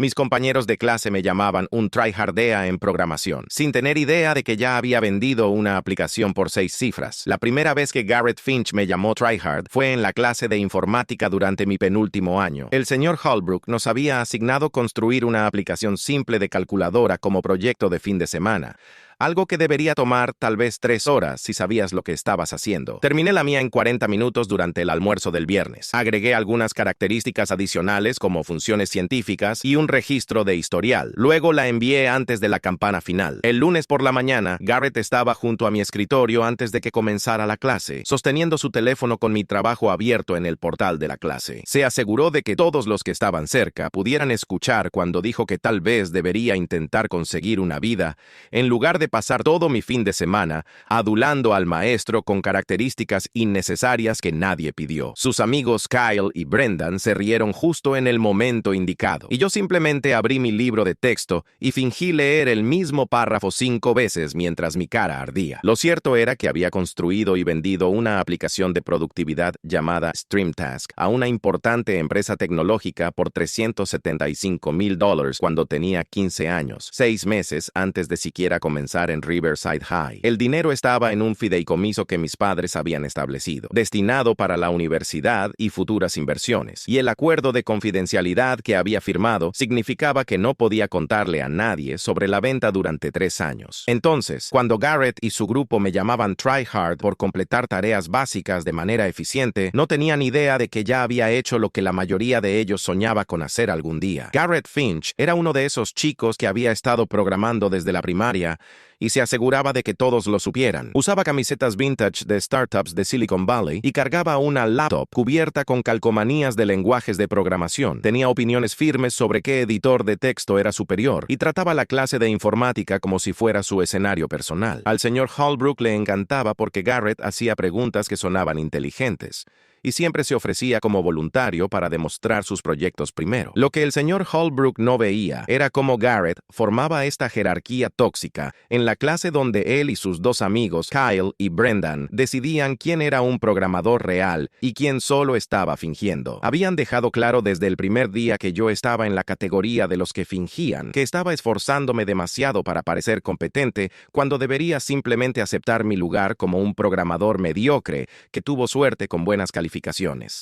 Mis compañeros de clase me llamaban un tryhardea en programación, sin tener idea de que ya había vendido una aplicación por 6 cifras. La primera vez que Garrett Finch me llamó tryhard fue en la clase de informática durante mi penúltimo año. El señor Holbrook nos había asignado construir una aplicación simple de calculadora como proyecto de fin de semana. Algo que debería tomar tal vez 3 horas si sabías lo que estabas haciendo. Terminé la mía en 40 minutos durante el almuerzo del viernes. Agregué algunas características adicionales como funciones científicas y un registro de historial. Luego la envié antes de la campana final. El lunes por la mañana, Garrett estaba junto a mi escritorio antes de que comenzara la clase, sosteniendo su teléfono con mi trabajo abierto en el portal de la clase. Se aseguró de que todos los que estaban cerca pudieran escuchar cuando dijo que tal vez debería intentar conseguir una vida en lugar de pasar todo mi fin de semana adulando al maestro con características innecesarias que nadie pidió. Sus amigos Kyle y Brendan se rieron justo en el momento indicado, y yo simplemente abrí mi libro de texto y fingí leer el mismo párrafo 5 veces mientras mi cara ardía. Lo cierto era que había construido y vendido una aplicación de productividad llamada StreamTask a una importante empresa tecnológica por $375,000 cuando tenía 15 años, 6 meses antes de siquiera comenzar en Riverside High. El dinero estaba en un fideicomiso que mis padres habían establecido, destinado para la universidad y futuras inversiones, y el acuerdo de confidencialidad que había firmado significaba que no podía contarle a nadie sobre la venta durante 3 años. Entonces, cuando Garrett y su grupo me llamaban tryhard por completar tareas básicas de manera eficiente, no tenían idea de que ya había hecho lo que la mayoría de ellos soñaba con hacer algún día. Garrett Finch era uno de esos chicos que había estado programando desde la primaria y se aseguraba de que todos lo supieran. Usaba camisetas vintage de startups de Silicon Valley y cargaba una laptop cubierta con calcomanías de lenguajes de programación. Tenía opiniones firmes sobre qué editor de texto era superior y trataba la clase de informática como si fuera su escenario personal. Al señor Holbrook le encantaba porque Garrett hacía preguntas que sonaban inteligentes y siempre se ofrecía como voluntario para demostrar sus proyectos primero. Lo que el señor Holbrook no veía era cómo Garrett formaba esta jerarquía tóxica en la clase donde él y sus 2 amigos, Kyle y Brendan, decidían quién era un programador real y quién solo estaba fingiendo. Habían dejado claro desde el primer día que yo estaba en la categoría de los que fingían, que estaba esforzándome demasiado para parecer competente cuando debería simplemente aceptar mi lugar como un programador mediocre que tuvo suerte con buenas calificaciones.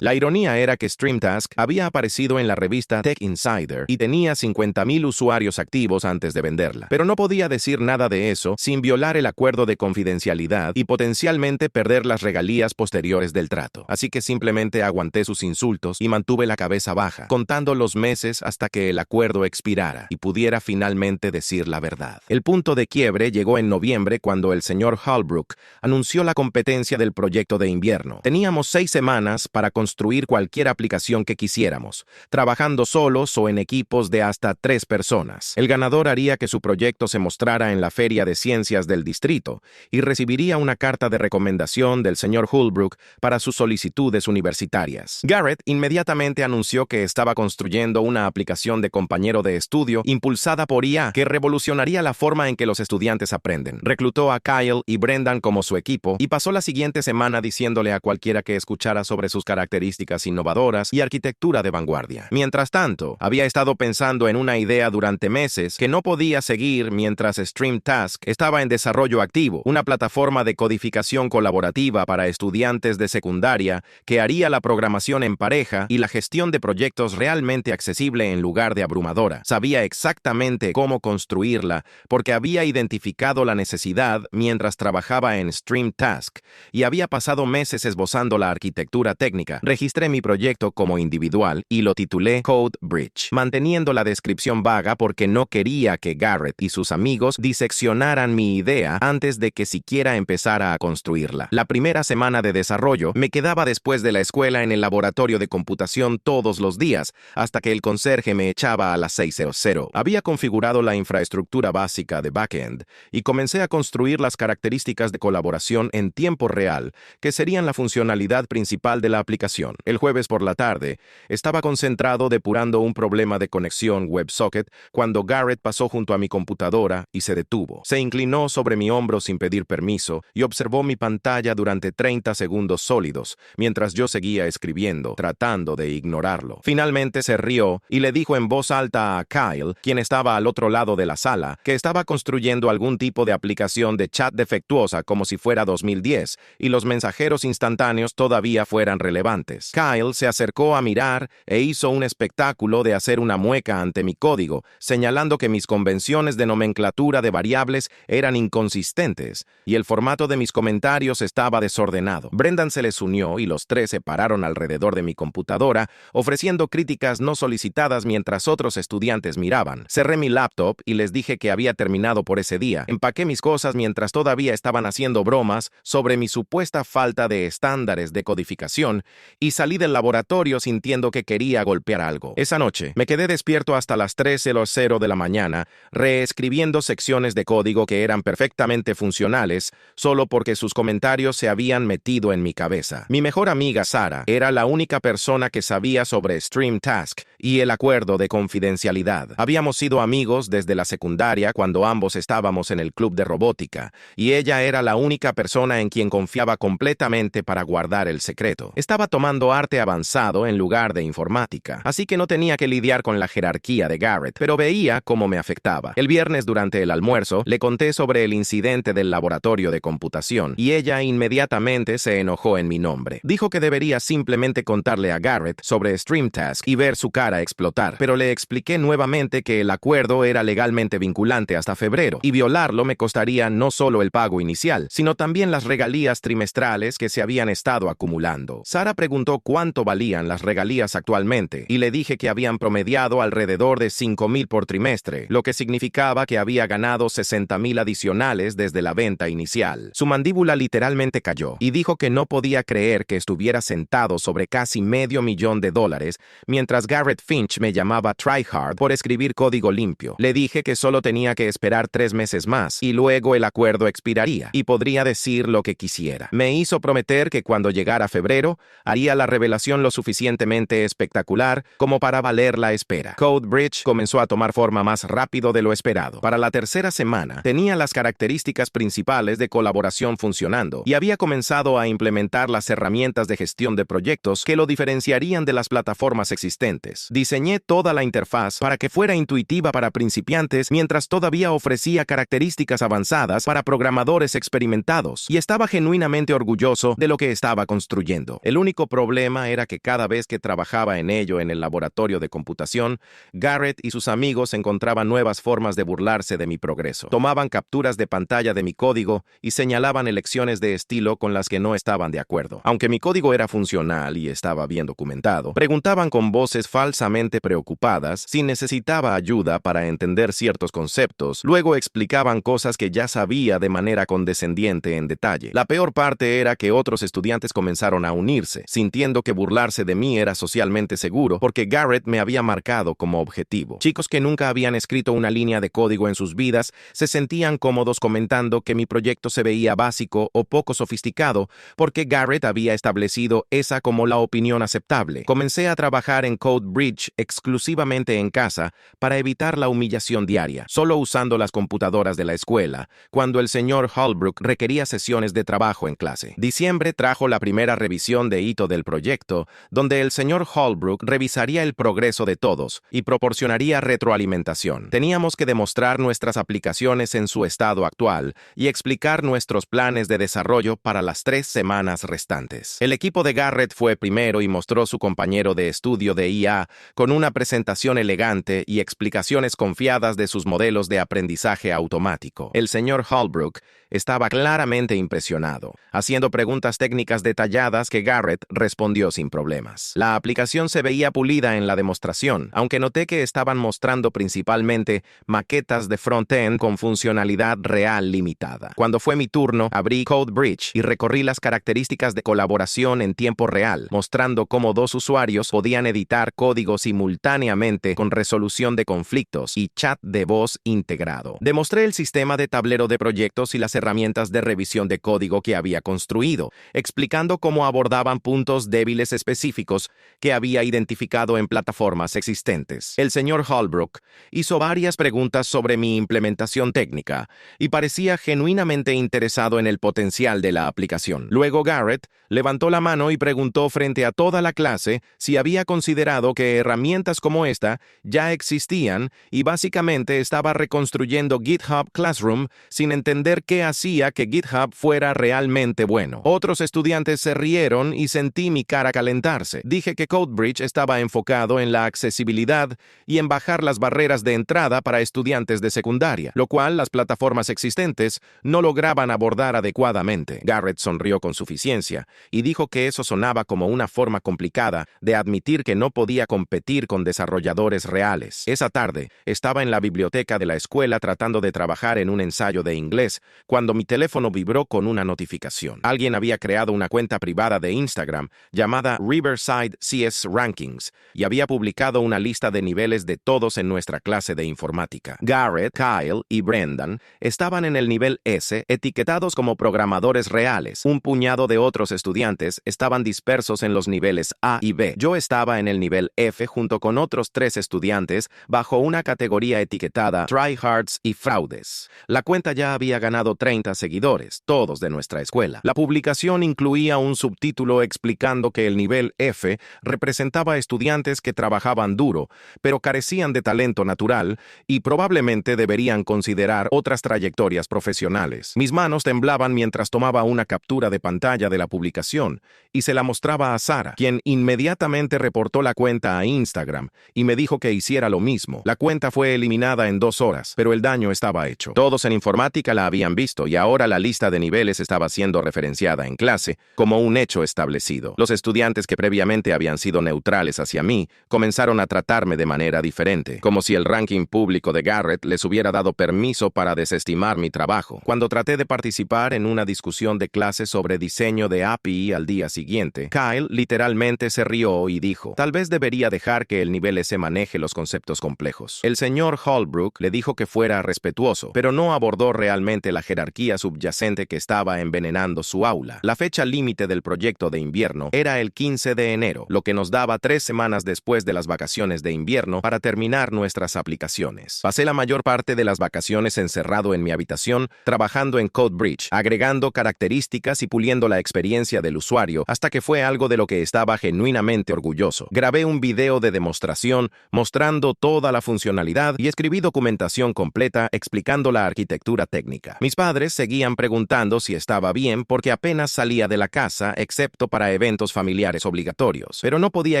La ironía era que StreamTask había aparecido en la revista Tech Insider y tenía 50,000 usuarios activos antes de venderla. Pero no podía decir nada de eso sin violar el acuerdo de confidencialidad y potencialmente perder las regalías posteriores del trato. Así que simplemente aguanté sus insultos y mantuve la cabeza baja, contando los meses hasta que el acuerdo expirara y pudiera finalmente decir la verdad. El punto de quiebre llegó en noviembre cuando el señor Holbrook anunció la competencia del proyecto de invierno. Teníamos 6 semanas para construir cualquier aplicación que quisiéramos, trabajando solos o en equipos de hasta 3 personas. El ganador haría que su proyecto se mostrara en la Feria de Ciencias del Distrito y recibiría una carta de recomendación del señor Holbrook para sus solicitudes universitarias. Garrett inmediatamente anunció que estaba construyendo una aplicación de compañero de estudio impulsada por IA que revolucionaría la forma en que los estudiantes aprenden. Reclutó a Kyle y Brendan como su equipo y pasó la siguiente semana diciéndole a cualquiera que escuchara sobre sus características innovadoras y arquitectura de vanguardia. Mientras tanto, había estado pensando en una idea durante meses que no podía seguir mientras StreamTask estaba en desarrollo activo, una plataforma de codificación colaborativa para estudiantes de secundaria que haría la programación en pareja y la gestión de proyectos realmente accesible en lugar de abrumadora. Sabía exactamente cómo construirla porque había identificado la necesidad mientras trabajaba en StreamTask y había pasado meses esbozando la arquitectura técnica. Registré mi proyecto como individual y lo titulé Code Bridge, manteniendo la descripción vaga porque no quería que Garrett y sus amigos diseccionaran mi idea antes de que siquiera empezara a construirla. La primera semana de desarrollo me quedaba después de la escuela en el laboratorio de computación todos los días, hasta que el conserje me echaba a las 6:00. Había configurado la infraestructura básica de backend y comencé a construir las características de colaboración en tiempo real, que serían la funcionalidad principal principal de la aplicación. El jueves por la tarde, estaba concentrado depurando un problema de conexión WebSocket cuando Garrett pasó junto a mi computadora y se detuvo. Se inclinó sobre mi hombro sin pedir permiso y observó mi pantalla durante 30 segundos sólidos, mientras yo seguía escribiendo, tratando de ignorarlo. Finalmente se rió y le dijo en voz alta a Kyle, quien estaba al otro lado de la sala, que estaba construyendo algún tipo de aplicación de chat defectuosa como si fuera 2010 y los mensajeros instantáneos todavía fueran relevantes. Kyle se acercó a mirar e hizo un espectáculo de hacer una mueca ante mi código, señalando que mis convenciones de nomenclatura de variables eran inconsistentes y el formato de mis comentarios estaba desordenado. Brendan se les unió y los tres se pararon alrededor de mi computadora, ofreciendo críticas no solicitadas mientras otros estudiantes miraban. Cerré mi laptop y les dije que había terminado por ese día. Empaqué mis cosas mientras todavía estaban haciendo bromas sobre mi supuesta falta de estándares de codificación y salí del laboratorio sintiendo que quería golpear algo. Esa noche, me quedé despierto hasta las 3:00 de la mañana, reescribiendo secciones de código que eran perfectamente funcionales, solo porque sus comentarios se habían metido en mi cabeza. Mi mejor amiga, Sara, era la única persona que sabía sobre Stream Task y el acuerdo de confidencialidad. Habíamos sido amigos desde la secundaria cuando ambos estábamos en el club de robótica, y ella era la única persona en quien confiaba completamente para guardar el secreto. Estaba tomando arte avanzado en lugar de informática, así que no tenía que lidiar con la jerarquía de Garrett, pero veía cómo me afectaba. El viernes durante el almuerzo le conté sobre el incidente del laboratorio de computación, y ella inmediatamente se enojó en mi nombre. Dijo que debería simplemente contarle a Garrett sobre Stream Task y ver su cara explotar, pero le expliqué nuevamente que el acuerdo era legalmente vinculante hasta febrero, y violarlo me costaría no solo el pago inicial, sino también las regalías trimestrales que se habían estado acumulando. Sara preguntó cuánto valían las regalías actualmente, y le dije que habían promediado alrededor de $5,000 por trimestre, lo que significaba que había ganado $60,000 adicionales desde la venta inicial. Su mandíbula literalmente cayó, y dijo que no podía creer que estuviera sentado sobre casi $500,000 mientras Garrett Finch me llamaba tryhard por escribir código limpio. Le dije que solo tenía que esperar 3 meses más, y luego el acuerdo expiraría, y podría decir lo que quisiera. Me hizo prometer que cuando llegara febrero, haría la revelación lo suficientemente espectacular como para valer la espera. CodeBridge comenzó a tomar forma más rápido de lo esperado. Para la tercera semana, tenía las características principales de colaboración funcionando, y había comenzado a implementar las herramientas de gestión de proyectos que lo diferenciarían de las plataformas existentes. Diseñé toda la interfaz para que fuera intuitiva para principiantes mientras todavía ofrecía características avanzadas para programadores experimentados, y estaba genuinamente orgulloso de lo que estaba construyendo. El único problema era que cada vez que trabajaba en ello en el laboratorio de computación, Garrett y sus amigos encontraban nuevas formas de burlarse de mi progreso. Tomaban capturas de pantalla de mi código y señalaban elecciones de estilo con las que no estaban de acuerdo. Aunque mi código era funcional y estaba bien documentado, preguntaban con voces falsamente preocupadas si necesitaba ayuda para entender ciertos conceptos, luego explicaban cosas que ya sabía de manera condescendiente en detalle. La peor parte era que otros estudiantes comenzaron a unirse, sintiendo que burlarse de mí era socialmente seguro porque Garrett me había marcado como objetivo. Chicos que nunca habían escrito una línea de código en sus vidas se sentían cómodos comentando que mi proyecto se veía básico o poco sofisticado porque Garrett había establecido esa como la opinión aceptable. Comencé a trabajar en CodeBridge exclusivamente en casa para evitar la humillación diaria, solo usando las computadoras de la escuela, cuando el señor Holbrook requería sesiones de trabajo en clase. Diciembre trajo la primera revisión de hito del proyecto, donde el señor Holbrook revisaría el progreso de todos y proporcionaría retroalimentación. Teníamos que demostrar nuestras aplicaciones en su estado actual y explicar nuestros planes de desarrollo para las 3 semanas restantes. El equipo de Garrett fue primero y mostró su compañero de estudio de IA con una presentación elegante y explicaciones confiadas de sus modelos de aprendizaje automático. El señor Holbrook estaba claramente impresionado, haciendo preguntas técnicas detalladas que Garrett respondió sin problemas. La aplicación se veía pulida en la demostración, aunque noté que estaban mostrando principalmente maquetas de front-end con funcionalidad real limitada. Cuando fue mi turno, abrí CodeBridge y recorrí las características de colaboración en tiempo real, mostrando cómo 2 usuarios podían editar código simultáneamente con resolución de conflictos y chat de voz integrado. Demostré el sistema de tablero de proyectos y las herramientas de revisión de código que había construido, explicando cómo abordaban puntos débiles específicos que había identificado en plataformas existentes. El señor Holbrook hizo varias preguntas sobre mi implementación técnica y parecía genuinamente interesado en el potencial de la aplicación. Luego Garrett levantó la mano y preguntó frente a toda la clase si había considerado que herramientas como esta ya existían y básicamente estaba reconstruyendo GitHub Classroom sin entender qué hacía que GitHub fuera realmente bueno. Otros estudiantes se rieron y sentí mi cara calentarse. Dije que CodeBridge estaba enfocado en la accesibilidad y en bajar las barreras de entrada para estudiantes de secundaria, lo cual las plataformas existentes no lograban abordar adecuadamente. Garrett sonrió con suficiencia y dijo que eso sonaba como una forma complicada de admitir que no podía competir con desarrolladores reales. Esa tarde, estaba en la biblioteca de la escuela tratando de trabajar en un ensayo de inglés cuando mi teléfono vibró con una notificación. Alguien había creado una cuenta privada de Instagram llamada Riverside CS Rankings y había publicado una lista de niveles de todos en nuestra clase de informática. Garrett, Kyle y Brendan estaban en el nivel S, etiquetados como programadores reales. Un puñado de otros estudiantes estaban dispersos en los niveles A y B. Yo estaba en el nivel F junto con otros 3 estudiantes bajo una categoría etiquetada Tryhards y Fraudes. La cuenta ya había ganado 30 seguidores, todos de nuestra escuela. La publicación incluía un subtítulo explicando que el nivel F representaba estudiantes que trabajaban duro, pero carecían de talento natural y probablemente deberían considerar otras trayectorias profesionales. Mis manos temblaban mientras tomaba una captura de pantalla de la publicación y se la mostraba a Sara, quien inmediatamente reportó la cuenta a Instagram y me dijo que hiciera lo mismo. La cuenta fue eliminada en 2 horas, pero el daño estaba hecho. Todos en informática la habían visto y ahora la lista de niveles estaba siendo referenciada en clase como un hecho establecido. Los estudiantes que previamente habían sido neutrales hacia mí comenzaron a tratarme de manera diferente, como si el ranking público de Garrett les hubiera dado permiso para desestimar mi trabajo. Cuando traté de participar en una discusión de clase sobre diseño de API al día siguiente, Kyle literalmente se rió y dijo, tal vez debería dejar que el nivel S maneje los conceptos complejos. El señor Holbrook le dijo que fuera respetuoso, pero no abordó realmente la jerarquía subyacente que estaba envenenando su aula. La fecha límite del proyecto de invierno era el 15 de enero, lo que nos daba 3 semanas después de las vacaciones de invierno para terminar nuestras aplicaciones. Pasé la mayor parte de las vacaciones encerrado en mi habitación, trabajando en CodeBridge, agregando características y puliendo la experiencia del usuario hasta que fue algo de lo que estaba genuinamente orgulloso. Grabé un video de demostración mostrando toda la funcionalidad y escribí documentación completa explicando la arquitectura técnica. Mis padres seguían preguntando si estaba bien porque apenas salía de la casa, excepto para eventos familiares obligatorios, pero no podía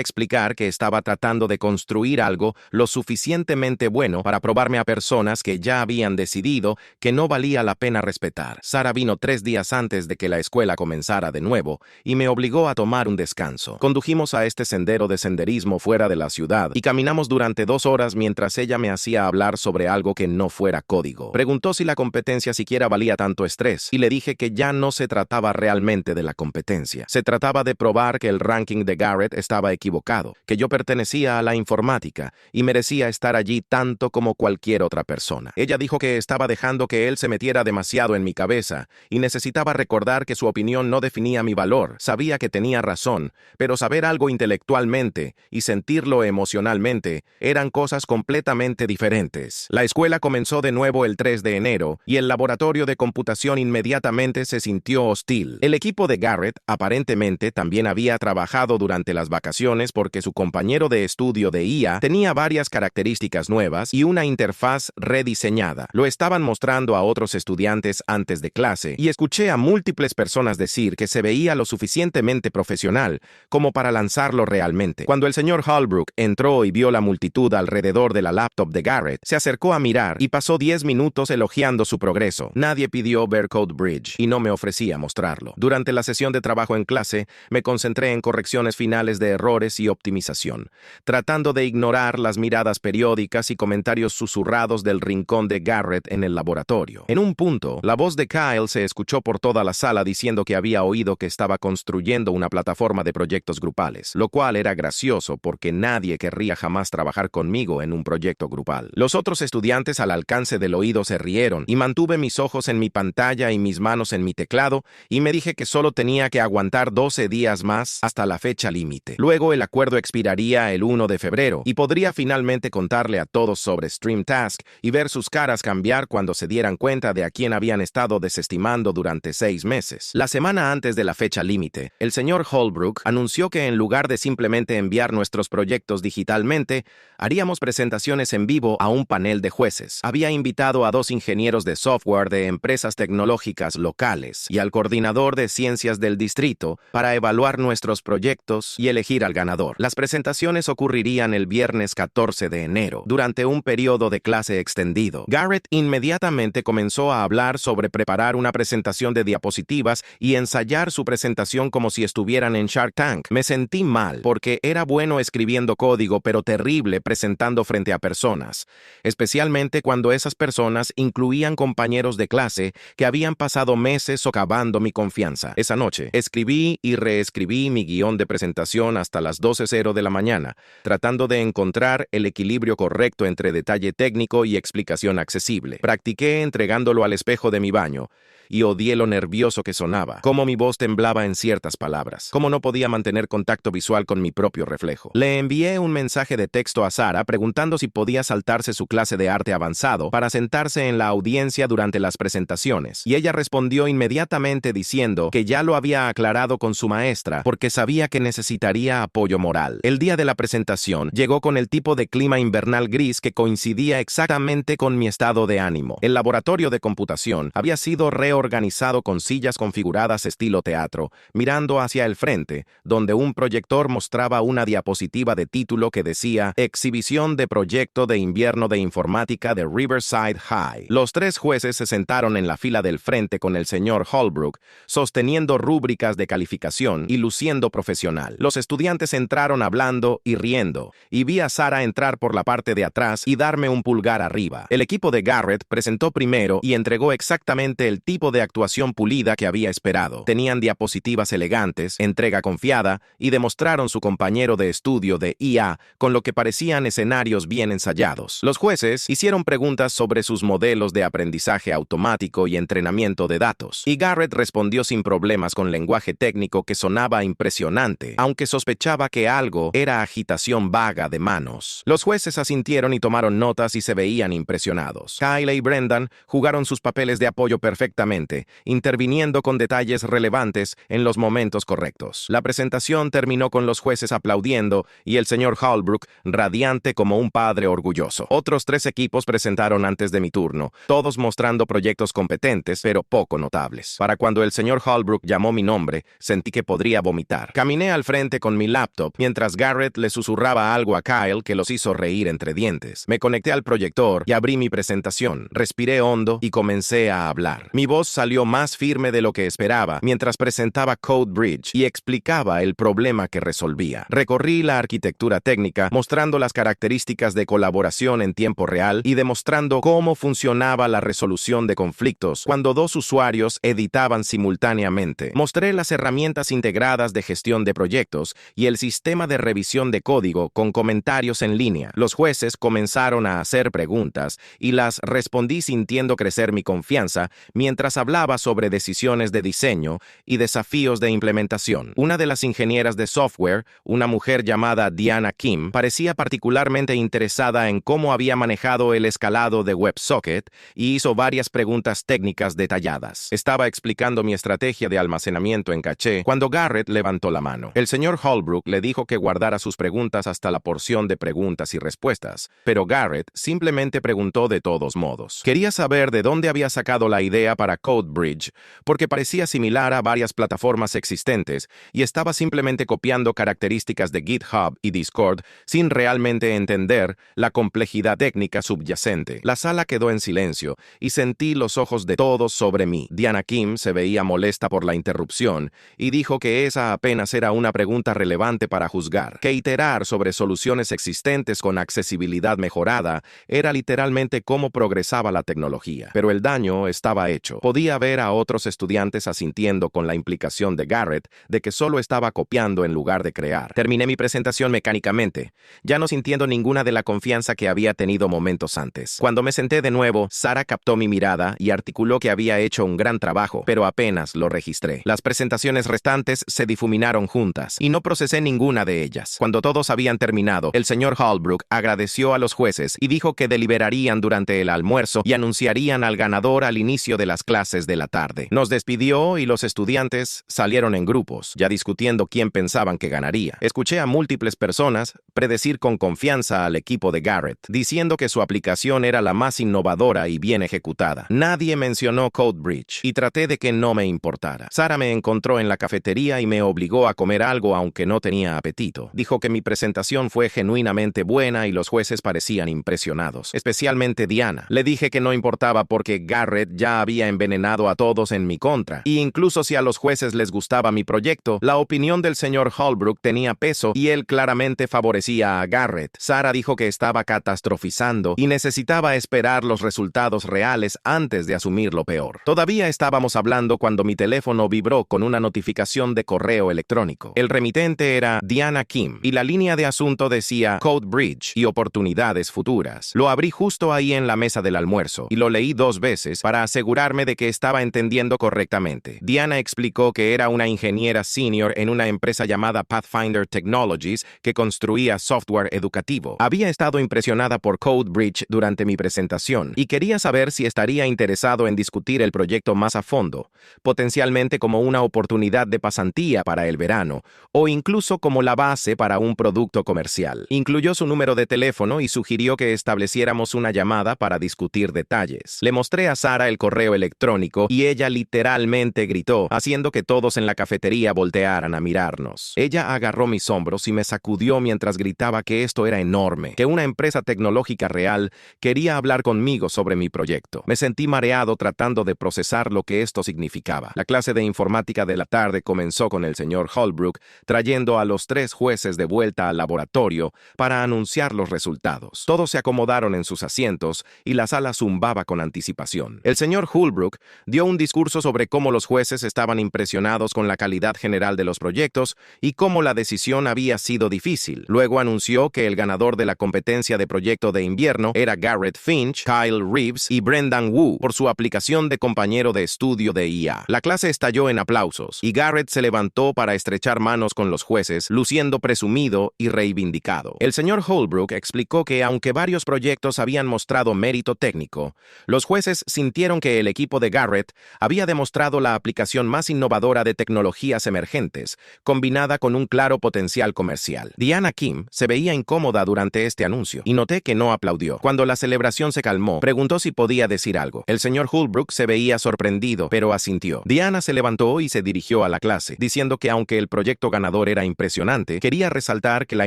explicar que estaba tratando de construir algo lo suficientemente bueno para probarme a personas que ya habían decidido que no valía la pena respetar. Sara vino 3 días antes de que la escuela comenzara de nuevo y me obligó a tomar un descanso. Condujimos a este sendero de senderismo fuera de la ciudad y caminamos durante 2 horas mientras ella me hacía hablar sobre algo que no fuera código. Preguntó si la competencia siquiera valía tanto estrés y le dije que ya no se trataba realmente de la competencia. Se trataba de probar que el ranking de Garrett estaba equivocado, que yo pertenecía a la informática y merecía estar allí tanto como cualquier otra persona. Ella dijo que estaba dejando que él se metiera demasiado en mi cabeza y necesitaba recordar que su opinión no definía mi valor. Sabía que tenía razón, pero saber algo intelectualmente y sentirlo emocionalmente eran cosas completamente diferentes. La escuela comenzó de nuevo el 3 de enero y el laboratorio de computación inmediatamente se sintió hostil. El equipo de Garrett aparentemente también había trabajado durante las vacaciones porque su compañero de estudio de IA tenía varias características nuevas y una interfaz rediseñada. Lo estaban mostrando a otros estudiantes antes de clase y escuché a múltiples personas decir que se veía lo suficientemente profesional como para lanzarlo realmente. Cuando el señor Holbrook entró y vio la multitud alrededor de la laptop de Garrett, se acercó a mirar y pasó 10 minutos elogiando su progreso. Nadie pidió ver CodeBridge y no me ofrecía mostrarlo. Durante la sesión de trabajo en clase, me concentré en correcciones finales de errores y optimización, tratando de ignorar las miradas periódicas y comentarios susurrados del rincón de Garrett en el laboratorio. En un punto, la voz de Kyle se escuchó por toda la sala diciendo que había oído que estaba construyendo una plataforma de proyectos grupales, lo cual era gracioso porque nadie querría jamás trabajar conmigo en un proyecto grupal. Los otros estudiantes al alcance del oído se rieron y mantuve mis ojos en mi pantalla y mis manos en mi teclado, y me dije que solo tenía que aguantar 12 días más hasta la fecha límite. Luego el acuerdo expiraría el 1 de febrero, y podría finalmente contarle a todos sobre StreamTask y ver sus caras cambiar cuando se dieran cuenta de a quién habían estado desestimando durante 6 meses. La semana antes de la fecha límite, el señor Holbrook anunció que en lugar de simplemente enviar nuestros proyectos digitalmente, haríamos presentaciones en vivo a un panel de jueces. Había invitado a 2 ingenieros de software de empresas tecnológicas locales y al coordinador de ciencias del distrito para evaluar nuestros proyectos y elegir al ganador. Las presentaciones ocurrirían el viernes 14 de enero, durante un periodo de clase extendido. Garrett inmediatamente comenzó a hablar sobre preparar una presentación de diapositivas y ensayar su presentación como si estuvieran en Shark Tank. Me sentí mal, porque era bueno escribiendo código, pero terrible presentando frente a personas, especialmente cuando esas personas incluían compañeros de clase que habían pasado meses socavando mi confianza. Esa noche, escribí y reescribí mi guión de presentación hasta las 12:00 de la mañana, tratando de encontrar el equilibrio correcto entre detalle técnico y explicación accesible. Practiqué entregándolo al espejo de mi baño, y odié lo nervioso que sonaba, cómo mi voz temblaba en ciertas palabras, cómo no podía mantener contacto visual con mi propio reflejo. Le envié un mensaje de texto a Sara preguntando si podía saltarse su clase de arte avanzado para sentarse en la audiencia durante las presentaciones, y ella respondió inmediatamente diciendo que ya lo había aclarado con su maestra porque sabía que necesitaría apoyo moral. El día de la presentación llegó con el tipo de clima invernal gris que coincidía exactamente con mi estado de ánimo. El laboratorio de computación había sido reorganizado con sillas configuradas estilo teatro, mirando hacia el frente, donde un proyector mostraba una diapositiva de título que decía Exhibición de Proyecto de Invierno de Informática de Riverside High. Los 3 jueces se sentaron en la fila del frente con el señor Holbrook, sosteniendo rúbricas de calificación y luciendo profesional. Los estudiantes entraron hablando y riendo, y vi a Sara entrar por la parte de atrás y darme un pulgar arriba. El equipo de Garrett presentó primero y entregó exactamente el tipo de actuación pulida que había esperado. Tenían diapositivas elegantes, entrega confiada, y demostraron su compañero de estudio de IA, con lo que parecían escenarios bien ensayados. Los jueces hicieron preguntas sobre sus modelos de aprendizaje automático y entrenamiento de datos, y Garrett respondió sin problemas con lenguaje técnico que sonaba impresionante, aunque sospechaba que algo era agitación vaga de manos. Los jueces asintieron y tomaron notas y se veían impresionados. Kyle y Brendan jugaron sus papeles de apoyo perfectamente, interviniendo con detalles relevantes en los momentos correctos. La presentación terminó con los jueces aplaudiendo y el señor Holbrook radiante como un padre orgulloso. Otros 3 equipos presentaron antes de mi turno, todos mostrando proyectos competentes, pero poco notables. Para cuando el señor Holbrook llamó mi nombre, sentí que podría vomitar. Caminé al frente con mi laptop, mientras Garrett le susurraba algo a Kyle que los hizo reír entre dientes. Me conecté al proyector y abrí mi presentación. Respiré hondo y comencé a hablar. Mi voz salió más firme de lo que esperaba mientras presentaba CodeBridge y explicaba el problema que resolvía. Recorrí la arquitectura técnica, mostrando las características de colaboración en tiempo real y demostrando cómo funcionaba la resolución de conflictos cuando 2 usuarios editaban simultáneamente. Mostré las herramientas integradas de gestión de proyectos y el sistema de revisión de código con comentarios en línea. Los jueces comenzaron a hacer preguntas y las respondí sintiendo crecer mi confianza mientras hablaba sobre decisiones de diseño y desafíos de implementación. Una de las ingenieras de software, una mujer llamada Diana Kim, parecía particularmente interesada en cómo había manejado el escalado de WebSocket y hizo varias preguntas técnicas detalladas. Estaba explicando mi estrategia de almacenamiento en caché cuando Garrett levantó la mano. El señor Holbrook le dijo que guardara sus preguntas hasta la porción de preguntas y respuestas, pero Garrett simplemente preguntó de todos modos. Quería saber de dónde había sacado la idea para CodeBridge, porque parecía similar a varias plataformas existentes y estaba simplemente copiando características de GitHub y Discord sin realmente entender la complejidad técnica subyacente. La sala quedó en silencio y sentí los ojos de todos sobre mí. Diana Kim se veía molesta por la interrupción y dijo que esa apenas era una pregunta relevante para juzgar, que iterar sobre soluciones existentes con accesibilidad mejorada era literalmente cómo progresaba la tecnología. Pero el daño estaba hecho. Podía ver a otros estudiantes asintiendo con la implicación de Garrett de que solo estaba copiando en lugar de crear. Terminé mi presentación mecánicamente, ya no sintiendo ninguna de la confianza que había tenido momentos antes. Cuando me senté de nuevo, Sara captó mi mirada nada y articuló que había hecho un gran trabajo, pero apenas lo registré. Las presentaciones restantes se difuminaron juntas y no procesé ninguna de ellas. Cuando todos habían terminado, el señor Holbrook agradeció a los jueces y dijo que deliberarían durante el almuerzo y anunciarían al ganador al inicio de las clases de la tarde. Nos despidió y los estudiantes salieron en grupos, ya discutiendo quién pensaban que ganaría. Escuché a múltiples personas predecir con confianza al equipo de Garrett, diciendo que su aplicación era la más innovadora y bien ejecutada. Nadie mencionó CodeBridge y traté de que no me importara. Sara me encontró en la cafetería y me obligó a comer algo aunque no tenía apetito. Dijo que mi presentación fue genuinamente buena y los jueces parecían impresionados, especialmente Diana. Le dije que no importaba porque Garrett ya había envenenado a todos en mi contra, y incluso si a los jueces les gustaba mi proyecto, la opinión del señor Holbrook tenía peso y él claramente favorecía a Garrett. Sara dijo que estaba catastrofizando y necesitaba esperar los resultados reales antes de asumir lo peor. Todavía estábamos hablando cuando mi teléfono vibró con una notificación de correo electrónico. El remitente era Diana Kim y la línea de asunto decía CodeBridge y oportunidades futuras. Lo abrí justo ahí en la mesa del almuerzo y lo leí 2 veces para asegurarme de que estaba entendiendo correctamente. Diana explicó que era una ingeniera senior en una empresa llamada Pathfinder Technologies que construía software educativo. Había estado impresionada por CodeBridge durante mi presentación y quería saber si estaría interesado en discutir el proyecto más a fondo, potencialmente como una oportunidad de pasantía para el verano o incluso como la base para un producto comercial. Incluyó su número de teléfono y sugirió que estableciéramos una llamada para discutir detalles. Le mostré a Sara el correo electrónico y ella literalmente gritó, haciendo que todos en la cafetería voltearan a mirarnos. Ella agarró mis hombros y me sacudió mientras gritaba que esto era enorme, que una empresa tecnológica real quería hablar conmigo sobre mi proyecto. Me sentí mareado tratando de procesar lo que esto significaba. La clase de informática de la tarde comenzó con el señor Holbrook trayendo a los 3 jueces de vuelta al laboratorio para anunciar los resultados. Todos se acomodaron en sus asientos y la sala zumbaba con anticipación. El señor Holbrook dio un discurso sobre cómo los jueces estaban impresionados con la calidad general de los proyectos y cómo la decisión había sido difícil. Luego anunció que el ganador de la competencia de proyecto de invierno era Garrett Finch, Kyle Reeves y Brendan Wu por su aplicación de compañero de estudio de IA. La clase estalló en aplausos y Garrett se levantó para estrechar manos con los jueces, luciendo presumido y reivindicado. El señor Holbrook explicó que aunque varios proyectos habían mostrado mérito técnico, los jueces sintieron que el equipo de Garrett había demostrado la aplicación más innovadora de tecnologías emergentes, combinada con un claro potencial comercial. Diana Kim se veía incómoda durante este anuncio y noté que no aplaudió. Cuando la celebración se calmó, preguntó si podía decir algo. El señor Holbrook se veía sorprendido, pero asintió. Diana se levantó y se dirigió a la clase, diciendo que aunque el proyecto ganador era impresionante, quería resaltar que la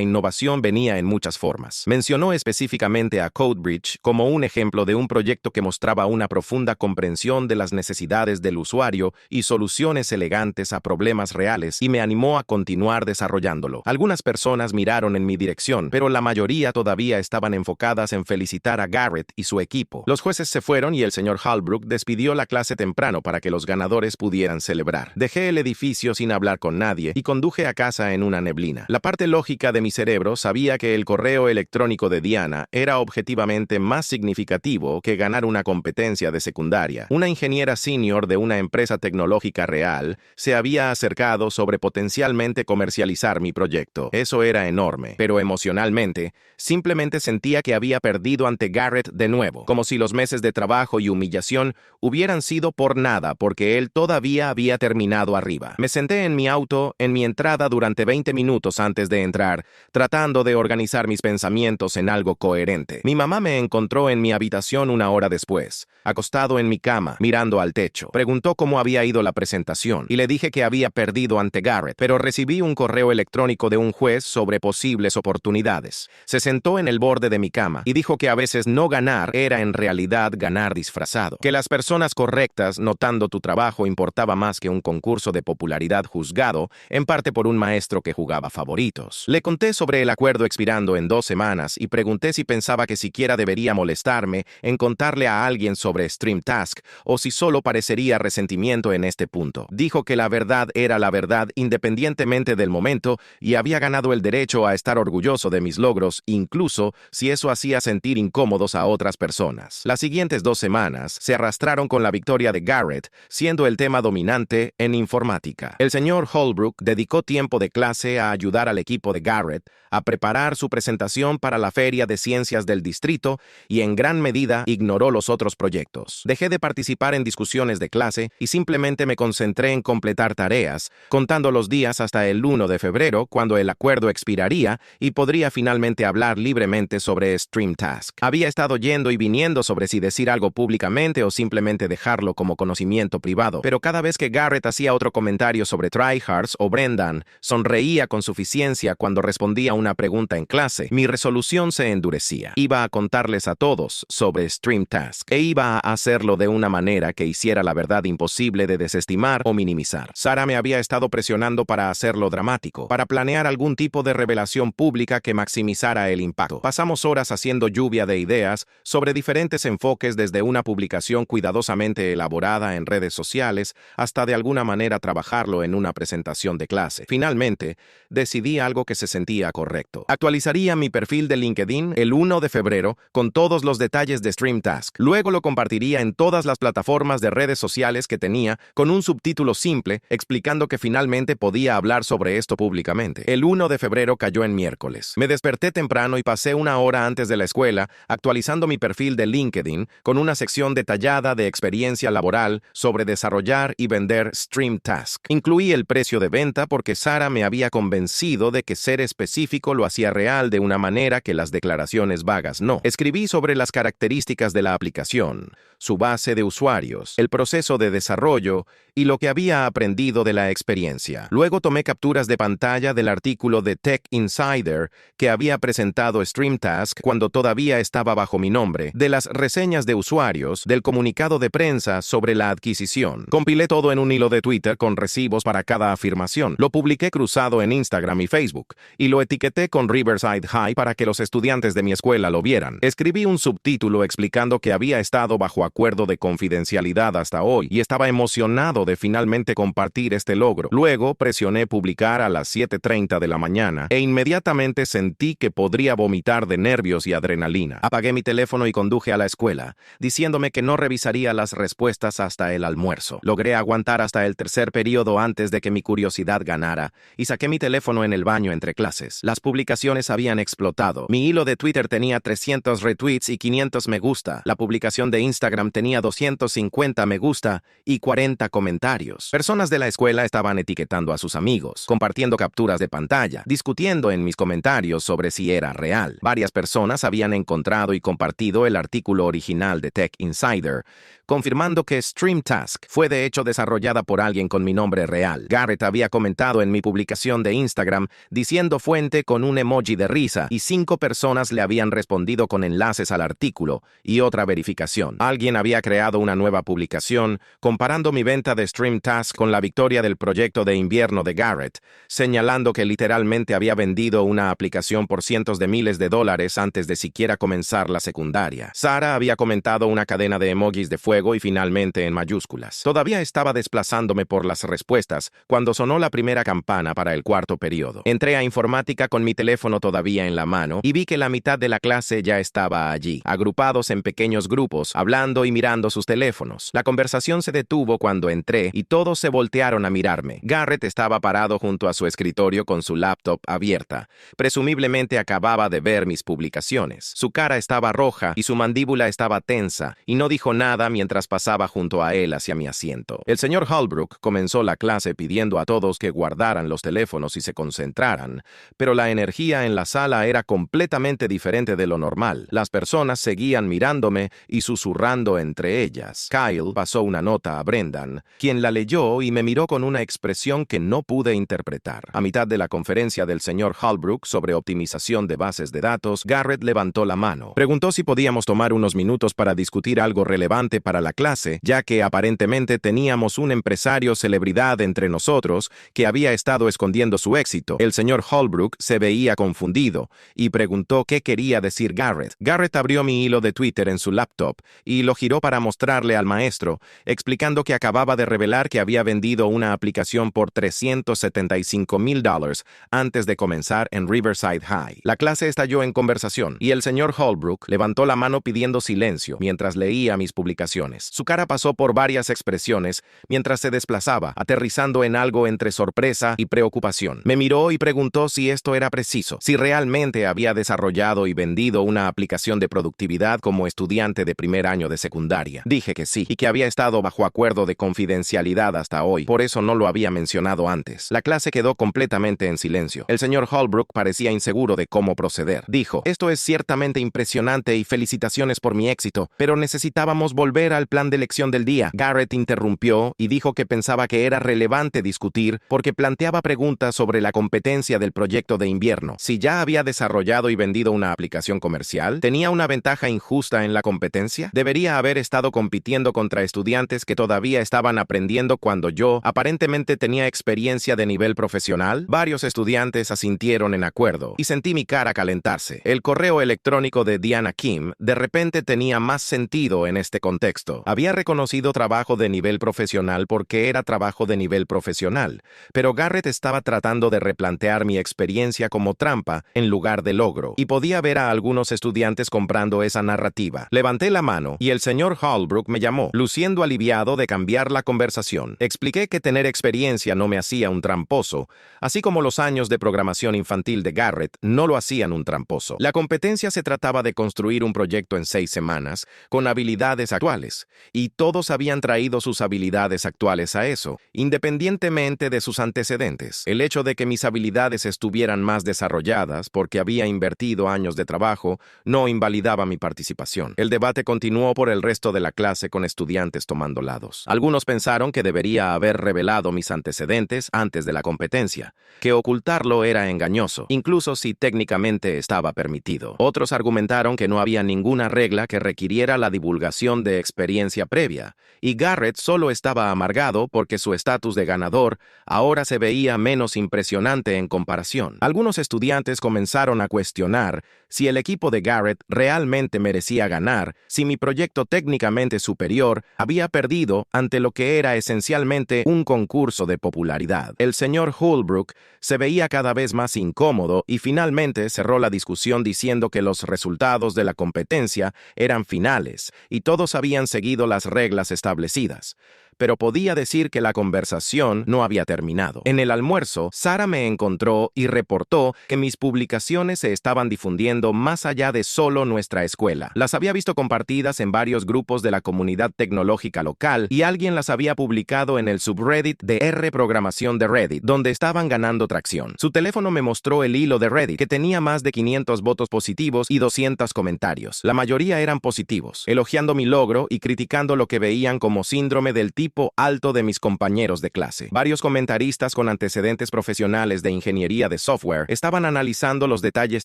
innovación venía en muchas formas. Mencionó específicamente a CodeBridge como un ejemplo de un proyecto que mostraba una profunda comprensión de las necesidades del usuario y soluciones elegantes a problemas reales, y me animó a continuar desarrollándolo. Algunas personas miraron en mi dirección, pero la mayoría todavía estaban enfocadas en felicitar a Garrett y su equipo. Los jueces se fueron y el señor Holbrook despidió la clase temprano para que los ganadores pudieran celebrar. Dejé el edificio sin hablar con nadie y conduje a casa en una neblina. La parte lógica de mi cerebro sabía que el correo electrónico de Diana era objetivamente más significativo que ganar una competencia de secundaria. Una ingeniera senior de una empresa tecnológica real se había acercado sobre potencialmente comercializar mi proyecto. Eso era enorme, pero emocionalmente, simplemente sentía que había perdido ante Garrett de nuevo, como si los meses de trabajo y humillación hubieran sido por nada porque él todavía había terminado arriba. Me senté en mi auto en mi entrada durante 20 minutos antes de entrar, tratando de organizar mis pensamientos en algo coherente. Mi mamá me encontró en mi habitación una hora después, acostado en mi cama, mirando al techo. Preguntó cómo había ido la presentación y le dije que había perdido ante Garrett, pero recibí un correo electrónico de un juez sobre posibles oportunidades. Se sentó en el borde de mi cama y dijo que a veces no ganar era en realidad ganar disfrazado, que las personas correctas notando tu trabajo importaba más que un concurso de popularidad juzgado, en parte por un maestro que jugaba favoritos. Le conté sobre el acuerdo expirando en 2 semanas y pregunté si pensaba que siquiera debería molestarme en contarle a alguien sobre StreamTask o si solo parecería resentimiento en este punto. Dijo que la verdad era la verdad independientemente del momento y había ganado el derecho a estar orgulloso de mis logros, incluso si eso hacía sentir incómodos a otras personas. Las siguientes 2 semanas semanas se arrastraron con la victoria de Garrett, siendo el tema dominante en informática. El señor Holbrook dedicó tiempo de clase a ayudar al equipo de Garrett a preparar su presentación para la Feria de Ciencias del Distrito y en gran medida ignoró los otros proyectos. Dejé de participar en discusiones de clase y simplemente me concentré en completar tareas, contando los días hasta el 1 de febrero, cuando el acuerdo expiraría y podría finalmente hablar libremente sobre StreamTask. Había estado yendo y viniendo sobre si decir algo públicamente o simplemente dejarlo como conocimiento privado, pero cada vez que Garrett hacía otro comentario sobre tryhards o Brendan, sonreía con suficiencia cuando respondía una pregunta en clase. Mi resolución se endurecía. Iba a contarles a todos sobre StreamTask e iba a hacerlo de una manera que hiciera la verdad imposible de desestimar o minimizar. Sara me había estado presionando para hacerlo dramático, para planear algún tipo de revelación pública que maximizara el impacto. Pasamos horas haciendo lluvia de ideas sobre diferentes enfoques, desde una publicación cuidadosamente elaborada en redes sociales hasta de alguna manera trabajarlo en una presentación de clase. Finalmente, decidí algo que se sentía correcto. Actualizaría mi perfil de LinkedIn el 1 de febrero con todos los detalles de StreamTask. Luego lo compartiría en todas las plataformas de redes sociales que tenía, con un subtítulo simple explicando que finalmente podía hablar sobre esto públicamente. El 1 de febrero cayó en miércoles. Me desperté temprano y pasé una hora antes de la escuela actualizando mi perfil de LinkedIn con una sección detallada de experiencia laboral sobre desarrollar y vender StreamTask. Incluí el precio de venta porque Sara me había convencido de que ser específico lo hacía real de una manera que las declaraciones vagas no. Escribí sobre las características de la aplicación, su base de usuarios, el proceso de desarrollo y lo que había aprendido de la experiencia. Luego tomé capturas de pantalla del artículo de Tech Insider que había presentado StreamTask cuando todavía estaba bajo mi nombre, de las reseñas de usuarios, del comunicado de prensa sobre la adquisición. Compilé todo en un hilo de Twitter con recibos para cada afirmación. Lo publiqué cruzado en Instagram y Facebook y lo etiqueté con Riverside High para que los estudiantes de mi escuela lo vieran. Escribí un subtítulo explicando que había estado bajo acuerdo de confidencialidad hasta hoy y estaba emocionado de finalmente compartir este logro. Luego presioné publicar a las 7:30 de la mañana e inmediatamente sentí que podría vomitar de nervios y adrenalina. Apagué mi teléfono y conduje a la escuela, diciéndome que no revisaría las respuestas hasta el almuerzo. Logré aguantar hasta el tercer periodo antes de que mi curiosidad ganara y saqué mi teléfono en el baño entre clases. Las publicaciones habían explotado. Mi hilo de Twitter tenía 300 retweets y 500 me gusta. La publicación de Instagram tenía 250 me gusta y 40 comentarios. Personas de la escuela estaban etiquetando a sus amigos, compartiendo capturas de pantalla, discutiendo en mis comentarios sobre si era real. Varias personas habían encontrado y compartido el artículo original de Tech Insider, confirmando que StreamTask fue de hecho desarrollada por alguien con mi nombre real. Garrett había comentado en mi publicación de Instagram diciendo fuente con un emoji de risa y 5 personas le habían respondido con enlaces al artículo y otra verificación. Alguien había creado una nueva publicación comparando mi venta de StreamTask con la victoria del proyecto de invierno de Garrett, señalando que literalmente había vendido una aplicación por cientos de miles de dólares antes de siquiera comenzar la secundaria. Sara había comentado una cadena de emojis de fuego y finalmente en mayúsculas. Todavía estaba desplazándome por las respuestas cuando sonó la primera campana para el cuarto periodo. Entré a informática con mi teléfono todavía en la mano y vi que la mitad de la clase ya estaba allí, agrupados en pequeños grupos, hablando y mirando sus teléfonos. La conversación se detuvo cuando entré y todos se voltearon a mirarme. Garrett estaba parado junto a su escritorio con su laptop abierta. Presumiblemente acababa de ver mis publicaciones. Su cara estaba roja y su mandíbula estaba tensa y no dijo nada mientras pasaba junto a él hacia mi asiento. El señor Holbrook comenzó la clase pidiendo a todos que guardaran los teléfonos y se concentraran, pero la energía en la sala era completamente diferente de lo normal. Las personas seguían mirándome y susurrando entre ellas. Kyle pasó una nota a Brendan, quien la leyó y me miró con una expresión que no pude interpretar. A mitad de la conferencia del señor Holbrook sobre optimización de bases de datos, Garrett levantó la mano. Preguntó si podíamos tomar unos minutos para discutir algo relevante para la clase, ya que aparentemente teníamos un empresario celebridad entre nosotros que había estado escondiendo su éxito. El señor Holbrook se veía confundido y preguntó qué quería decir Garrett. Garrett abrió mi hilo de Twitter en su laptop y lo giró para mostrarle al maestro, explicando que acababa de revelar que había vendido una aplicación por $375,000 antes de comenzar en Riverside High. La clase estalló en conversación y el señor Holbrook levantó la mano pidiendo silencio mientras leía mis publicaciones. Su cara pasó por varias expresiones mientras se desplazaba, aterrizando en algo entre sorpresa y preocupación. Me miró y preguntó si esto era preciso, si realmente había desarrollado y vendido una aplicación de productividad como estudiante de primer año de secundaria. Dije que sí, y que había estado bajo acuerdo de confidencialidad hasta hoy, por eso no lo había mencionado antes. La clase quedó completamente en silencio. El señor Holbrook parecía inseguro de cómo proceder. Dijo: esto es ciertamente impresionante y felicitaciones por mi éxito, pero necesitábamos volver al plan de lección del día. Garrett interrumpió y dijo que pensaba que era relevante discutir porque planteaba preguntas sobre la competencia del proyecto de invierno. Si ya había desarrollado y vendido una aplicación comercial, ¿tenía una ventaja injusta en la competencia? ¿Debería haber estado compitiendo contra estudiantes que todavía estaban aprendiendo cuando yo aparentemente tenía experiencia de nivel profesional? Varios estudiantes asintieron en acuerdo y sentí mi cara calentarse. El correo electrónico de Diana Kim de repente tenía más sentido en este contexto. Había reconocido trabajo de nivel profesional porque era trabajo de nivel profesional, pero Garrett estaba tratando de replantear mi experiencia como trampa en lugar de logro, y podía ver a algunos estudiantes comprando esa narrativa. Levanté la mano y el señor Holbrook me llamó, luciendo aliviado de cambiar la conversación. Expliqué que tener experiencia no me hacía un tramposo, así como los años de programación infantil de Garrett no lo hacían un tramposo. La competencia se trataba de construir un proyecto en 6 semanas con habilidades actuales, y todos habían traído sus habilidades actuales a eso, independientemente de sus antecedentes. El hecho de que mis habilidades estuvieran más desarrolladas porque había invertido años de trabajo no invalidaba mi participación. El debate continuó por el resto de la clase con estudiantes tomando lados. Algunos pensaron que debería haber revelado mis antecedentes antes de la competencia, que ocultarlo era engañoso, incluso si técnicamente estaba permitido. Otros argumentaron que no había ninguna regla que requiriera la divulgación de experiencia previa, y Garrett solo estaba amargado porque su estatus de ganador ahora se veía menos impresionante en comparación. Algunos estudiantes comenzaron a cuestionar si el equipo de Garrett realmente merecía ganar, si mi proyecto técnicamente superior había perdido ante lo que era esencialmente un concurso de popularidad. El señor Holbrook se veía cada vez más incómodo y finalmente cerró la discusión diciendo que los resultados de la competencia eran finales y todos habían seguido las reglas establecidas. Pero podía decir que la conversación no había terminado. En el almuerzo, Sara me encontró y reportó que mis publicaciones se estaban difundiendo más allá de solo nuestra escuela. Las había visto compartidas en varios grupos de la comunidad tecnológica local y alguien las había publicado en el subreddit de R-Programación de Reddit, donde estaban ganando tracción. Su teléfono me mostró el hilo de Reddit, que tenía más de 500 votos positivos y 200 comentarios. La mayoría eran positivos, elogiando mi logro y criticando lo que veían como síndrome del tipo alto de mis compañeros de clase. Varios comentaristas con antecedentes profesionales de ingeniería de software estaban analizando los detalles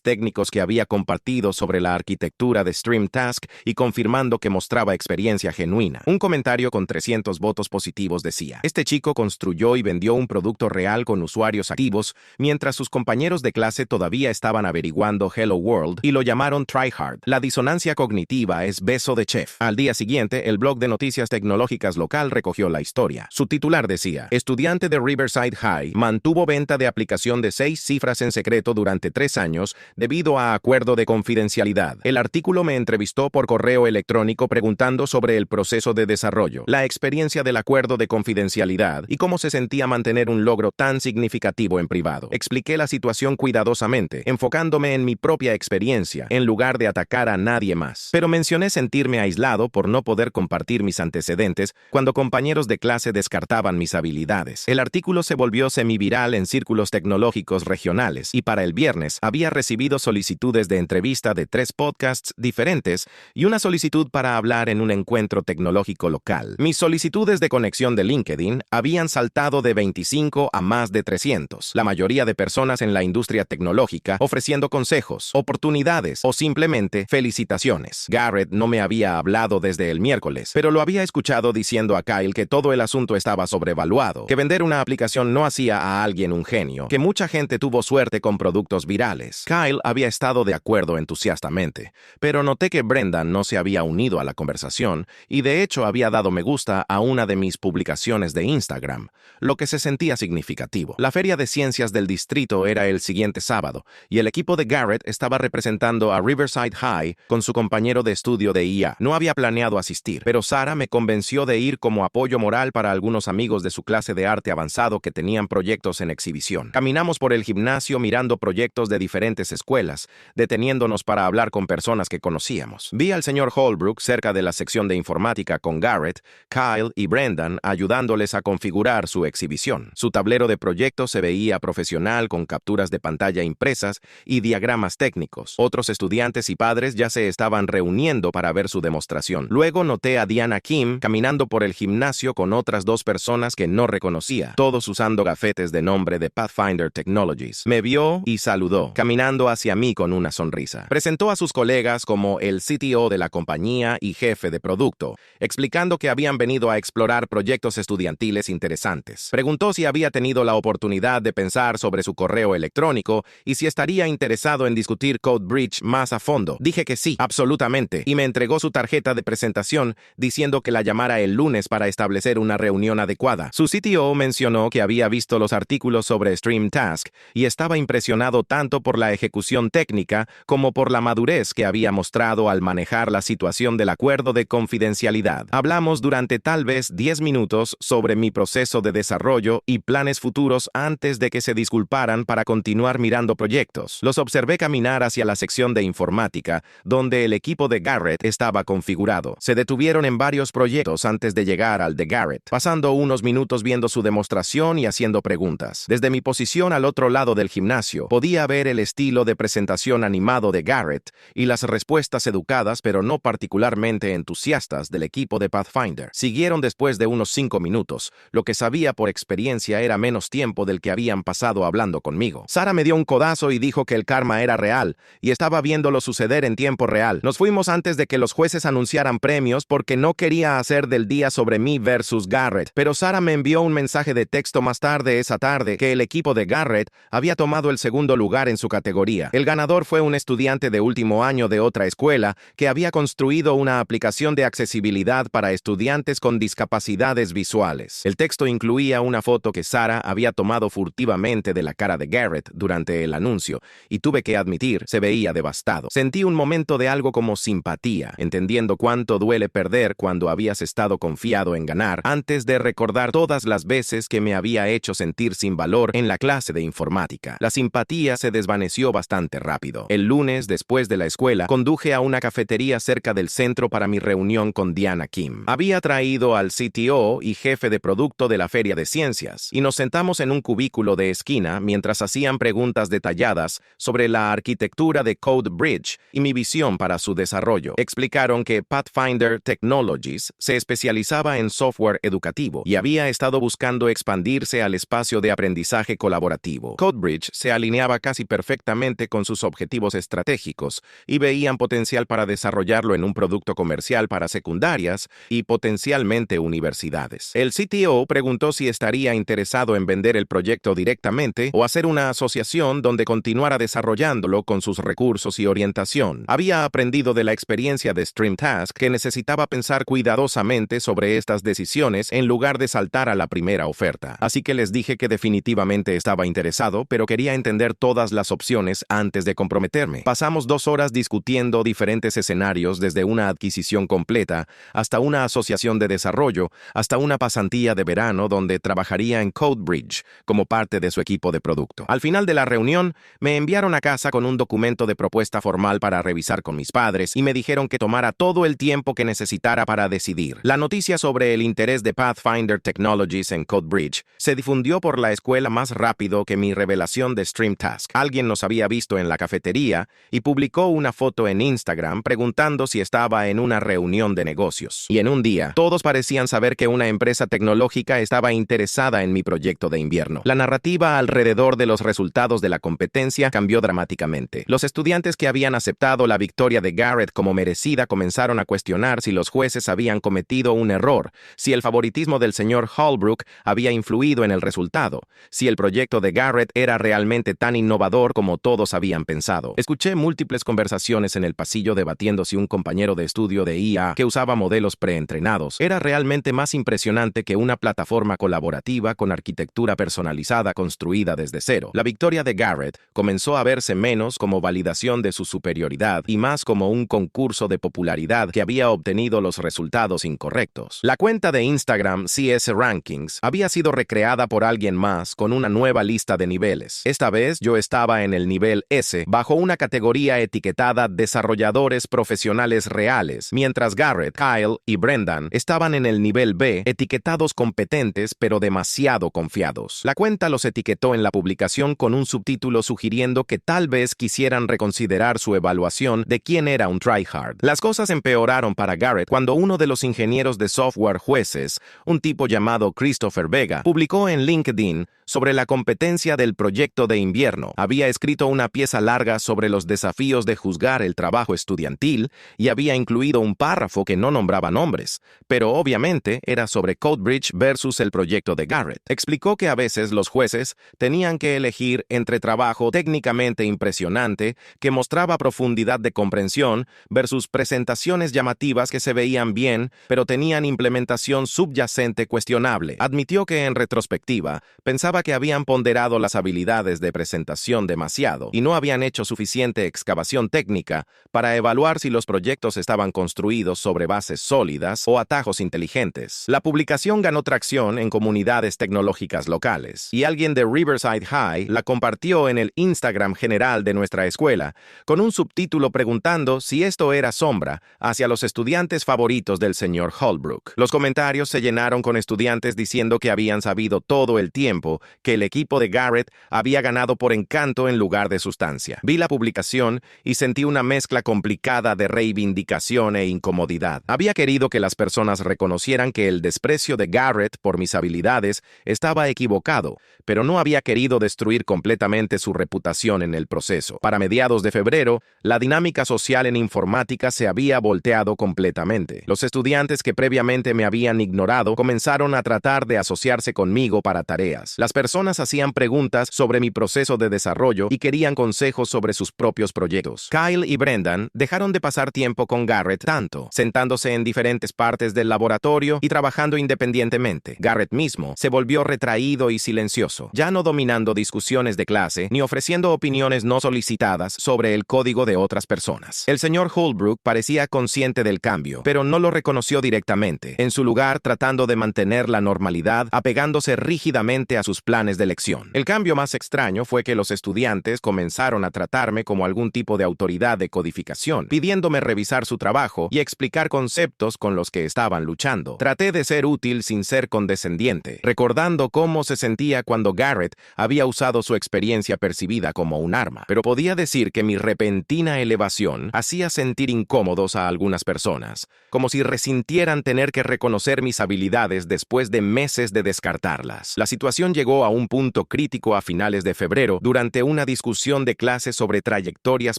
técnicos que había compartido sobre la arquitectura de StreamTask y confirmando que mostraba experiencia genuina. Un comentario con 300 votos positivos decía: este chico construyó y vendió un producto real con usuarios activos, mientras sus compañeros de clase todavía estaban averiguando Hello World y lo llamaron tryhard. La disonancia cognitiva es beso de chef. Al día siguiente, el blog de noticias tecnológicas local recogió la historia. Su titular decía: estudiante de Riverside High mantuvo venta de aplicación de 6 cifras en secreto durante 3 años debido a acuerdo de confidencialidad. El artículo me entrevistó por correo electrónico preguntando sobre el proceso de desarrollo, la experiencia del acuerdo de confidencialidad y cómo se sentía mantener un logro tan significativo en privado. Expliqué la situación cuidadosamente, enfocándome en mi propia experiencia, en lugar de atacar a nadie más. Pero mencioné sentirme aislado por no poder compartir mis antecedentes cuando compañeros de clase descartaban mis habilidades. El artículo se volvió semiviral en círculos tecnológicos regionales y para el viernes había recibido solicitudes de entrevista de 3 podcasts diferentes y una solicitud para hablar en un encuentro tecnológico local. Mis solicitudes de conexión de LinkedIn habían saltado de 25 a más de 300. La mayoría de personas en la industria tecnológica ofreciendo consejos, oportunidades o simplemente felicitaciones. Garrett no me había hablado desde el miércoles, pero lo había escuchado diciendo a Kyle Kyle que todo el asunto estaba sobrevaluado, que vender una aplicación no hacía a alguien un genio, que mucha gente tuvo suerte con productos virales. Kyle había estado de acuerdo entusiastamente, pero noté que Brendan no se había unido a la conversación y de hecho había dado me gusta a una de mis publicaciones de Instagram, lo que se sentía significativo. La feria de ciencias del distrito era el siguiente sábado y el equipo de Garrett estaba representando a Riverside High con su compañero de estudio de IA. No había planeado asistir, pero Sara me convenció de ir como apoyo moral para algunos amigos de su clase de arte avanzado que tenían proyectos en exhibición. Caminamos por el gimnasio mirando proyectos de diferentes escuelas, deteniéndonos para hablar con personas que conocíamos. Vi al señor Holbrook cerca de la sección de informática con Garrett, Kyle y Brendan ayudándoles a configurar su exhibición. Su tablero de proyectos se veía profesional con capturas de pantalla impresas y diagramas técnicos. Otros estudiantes y padres ya se estaban reuniendo para ver su demostración. Luego noté a Diana Kim caminando por el gimnasio con otras dos personas que no reconocía, todos usando gafetes de nombre de Pathfinder Technologies. Me vio y saludó, caminando hacia mí con una sonrisa. Presentó a sus colegas como el CTO de la compañía y jefe de producto, explicando que habían venido a explorar proyectos estudiantiles interesantes. Preguntó si había tenido la oportunidad de pensar sobre su correo electrónico y si estaría interesado en discutir CodeBridge más a fondo. Dije que sí, absolutamente, y me entregó su tarjeta de presentación diciendo que la llamara el lunes para establecer una reunión adecuada. Su CTO mencionó que había visto los artículos sobre StreamTask y estaba impresionado tanto por la ejecución técnica como por la madurez que había mostrado al manejar la situación del acuerdo de confidencialidad. Hablamos durante tal vez 10 minutos sobre mi proceso de desarrollo y planes futuros antes de que se disculparan para continuar mirando proyectos. Los observé caminar hacia la sección de informática, donde el equipo de Garrett estaba configurado. Se detuvieron en varios proyectos antes de llegar al de Garrett, pasando unos minutos viendo su demostración y haciendo preguntas. Desde mi posición al otro lado del gimnasio, podía ver el estilo de presentación animado de Garrett y las respuestas educadas pero no particularmente entusiastas del equipo de Pathfinder. Siguieron después de unos 5 minutos. Lo que sabía por experiencia era menos tiempo del que habían pasado hablando conmigo. Sara me dio un codazo y dijo que el karma era real y estaba viéndolo suceder en tiempo real. Nos fuimos antes de que los jueces anunciaran premios porque no quería hacer del día sobre mí versus Garrett, pero Sara me envió un mensaje de texto más tarde esa tarde que el equipo de Garrett había tomado el segundo lugar en su categoría. El ganador fue un estudiante de último año de otra escuela que había construido una aplicación de accesibilidad para estudiantes con discapacidades visuales. El texto incluía una foto que Sara había tomado furtivamente de la cara de Garrett durante el anuncio, y tuve que admitir, se veía devastado. Sentí un momento de algo como simpatía, entendiendo cuánto duele perder cuando habías estado confiado en ganar, antes de recordar todas las veces que me había hecho sentir sin valor en la clase de informática. La simpatía se desvaneció bastante rápido. El lunes, después de la escuela, conduje a una cafetería cerca del centro para mi reunión con Diana Kim. Había traído al CTO y jefe de producto de la feria de ciencias, y nos sentamos en un cubículo de esquina mientras hacían preguntas detalladas sobre la arquitectura de CodeBridge y mi visión para su desarrollo. Explicaron que Pathfinder Technologies se especializaba en software educativo y había estado buscando expandirse al espacio de aprendizaje colaborativo. CodeBridge se alineaba casi perfectamente con sus objetivos estratégicos y veían potencial para desarrollarlo en un producto comercial para secundarias y potencialmente universidades. El CTO preguntó si estaría interesado en vender el proyecto directamente o hacer una asociación donde continuara desarrollándolo con sus recursos y orientación. Había aprendido de la experiencia de StreamTask que necesitaba pensar cuidadosamente sobre estas decisiones en lugar de saltar a la primera oferta. Así que les dije que definitivamente estaba interesado, pero quería entender todas las opciones antes de comprometerme. Pasamos 2 horas discutiendo diferentes escenarios, desde una adquisición completa hasta una asociación de desarrollo, hasta una pasantía de verano donde trabajaría en CodeBridge como parte de su equipo de producto. Al final de la reunión, me enviaron a casa con un documento de propuesta formal para revisar con mis padres y me dijeron que tomara todo el tiempo que necesitara para decidir. La noticia sobre el interés de Pathfinder Technologies en CodeBridge se difundió por la escuela más rápido que mi revelación de StreamTask. Alguien nos había visto en la cafetería y publicó una foto en Instagram preguntando si estaba en una reunión de negocios. Y en un día, todos parecían saber que una empresa tecnológica estaba interesada en mi proyecto de invierno. La narrativa alrededor de los resultados de la competencia cambió dramáticamente. Los estudiantes que habían aceptado la victoria de Garrett como merecida comenzaron a cuestionar si los jueces habían cometido un error si el favoritismo del señor Holbrook había influido en el resultado, si el proyecto de Garrett era realmente tan innovador como todos habían pensado. Escuché múltiples conversaciones en el pasillo debatiendo si un compañero de estudio de IA que usaba modelos preentrenados era realmente más impresionante que una plataforma colaborativa con arquitectura personalizada construida desde cero. La victoria de Garrett comenzó a verse menos como validación de su superioridad y más como un concurso de popularidad que había obtenido los resultados incorrectos. La cuenta de Instagram CS Rankings había sido recreada por alguien más con una nueva lista de niveles. Esta vez yo estaba en el nivel S bajo una categoría etiquetada Desarrolladores Profesionales Reales, mientras Garrett, Kyle y Brendan estaban en el nivel B etiquetados Competentes pero demasiado confiados. La cuenta los etiquetó en la publicación con un subtítulo sugiriendo que tal vez quisieran reconsiderar su evaluación de quién era un tryhard. Las cosas empeoraron para Garrett cuando uno de los ingenieros de software jueces, un tipo llamado Christopher Vega, publicó en LinkedIn sobre la competencia del proyecto de invierno. Había escrito una pieza larga sobre los desafíos de juzgar el trabajo estudiantil y había incluido un párrafo que no nombraba nombres, pero obviamente era sobre CodeBridge versus el proyecto de Garrett. Explicó que a veces los jueces tenían que elegir entre trabajo técnicamente impresionante que mostraba profundidad de comprensión versus presentaciones llamativas que se veían bien, pero tenían implementación subyacente cuestionable. Admitió que en retrospectiva pensaba que habían ponderado las habilidades de presentación demasiado y no habían hecho suficiente excavación técnica para evaluar si los proyectos estaban construidos sobre bases sólidas o atajos inteligentes. La publicación ganó tracción en comunidades tecnológicas locales y alguien de Riverside High la compartió en el Instagram general de nuestra escuela con un subtítulo preguntando si esto era sombra hacia los estudiantes favoritos del señor Holbrook. Los comentarios se llenaron con estudiantes diciendo que habían sabido todo el tiempo que el equipo de Garrett había ganado por encanto en lugar de sustancia. Vi la publicación y sentí una mezcla complicada de reivindicación e incomodidad. Había querido que las personas reconocieran que el desprecio de Garrett por mis habilidades estaba equivocado, pero no había querido destruir completamente su reputación en el proceso. Para mediados de febrero, la dinámica social en informática se había volteado completamente. Los estudiantes que previamente me habían ignorado comenzaron a tratar de asociarse conmigo para tareas. Las personas hacían preguntas sobre mi proceso de desarrollo y querían consejos sobre sus propios proyectos. Kyle y Brendan dejaron de pasar tiempo con Garrett tanto, sentándose en diferentes partes del laboratorio y trabajando independientemente. Garrett mismo se volvió retraído y silencioso, ya no dominando discusiones de clase ni ofreciendo opiniones no solicitadas sobre el código de otras personas. El señor Holbrook parecía consciente del cambio, pero no lo reconoció directamente, en su lugar tratando de mantener la normalidad, apegándose rígidamente a sus planes de elección. El cambio más extraño fue que los estudiantes comenzaron a tratarme como algún tipo de autoridad de codificación, pidiéndome revisar su trabajo y explicar conceptos con los que estaban luchando. Traté de ser útil sin ser condescendiente, recordando cómo se sentía cuando Garrett había usado su experiencia percibida como un arma, pero podía decir que mi repentina elevación hacía sentir incómodos a algunas personas, como si resintieran tener que reconocer mis habilidades después de meses de descartarlas. La situación llegó a un punto crítico a finales de febrero durante una discusión de clase sobre trayectorias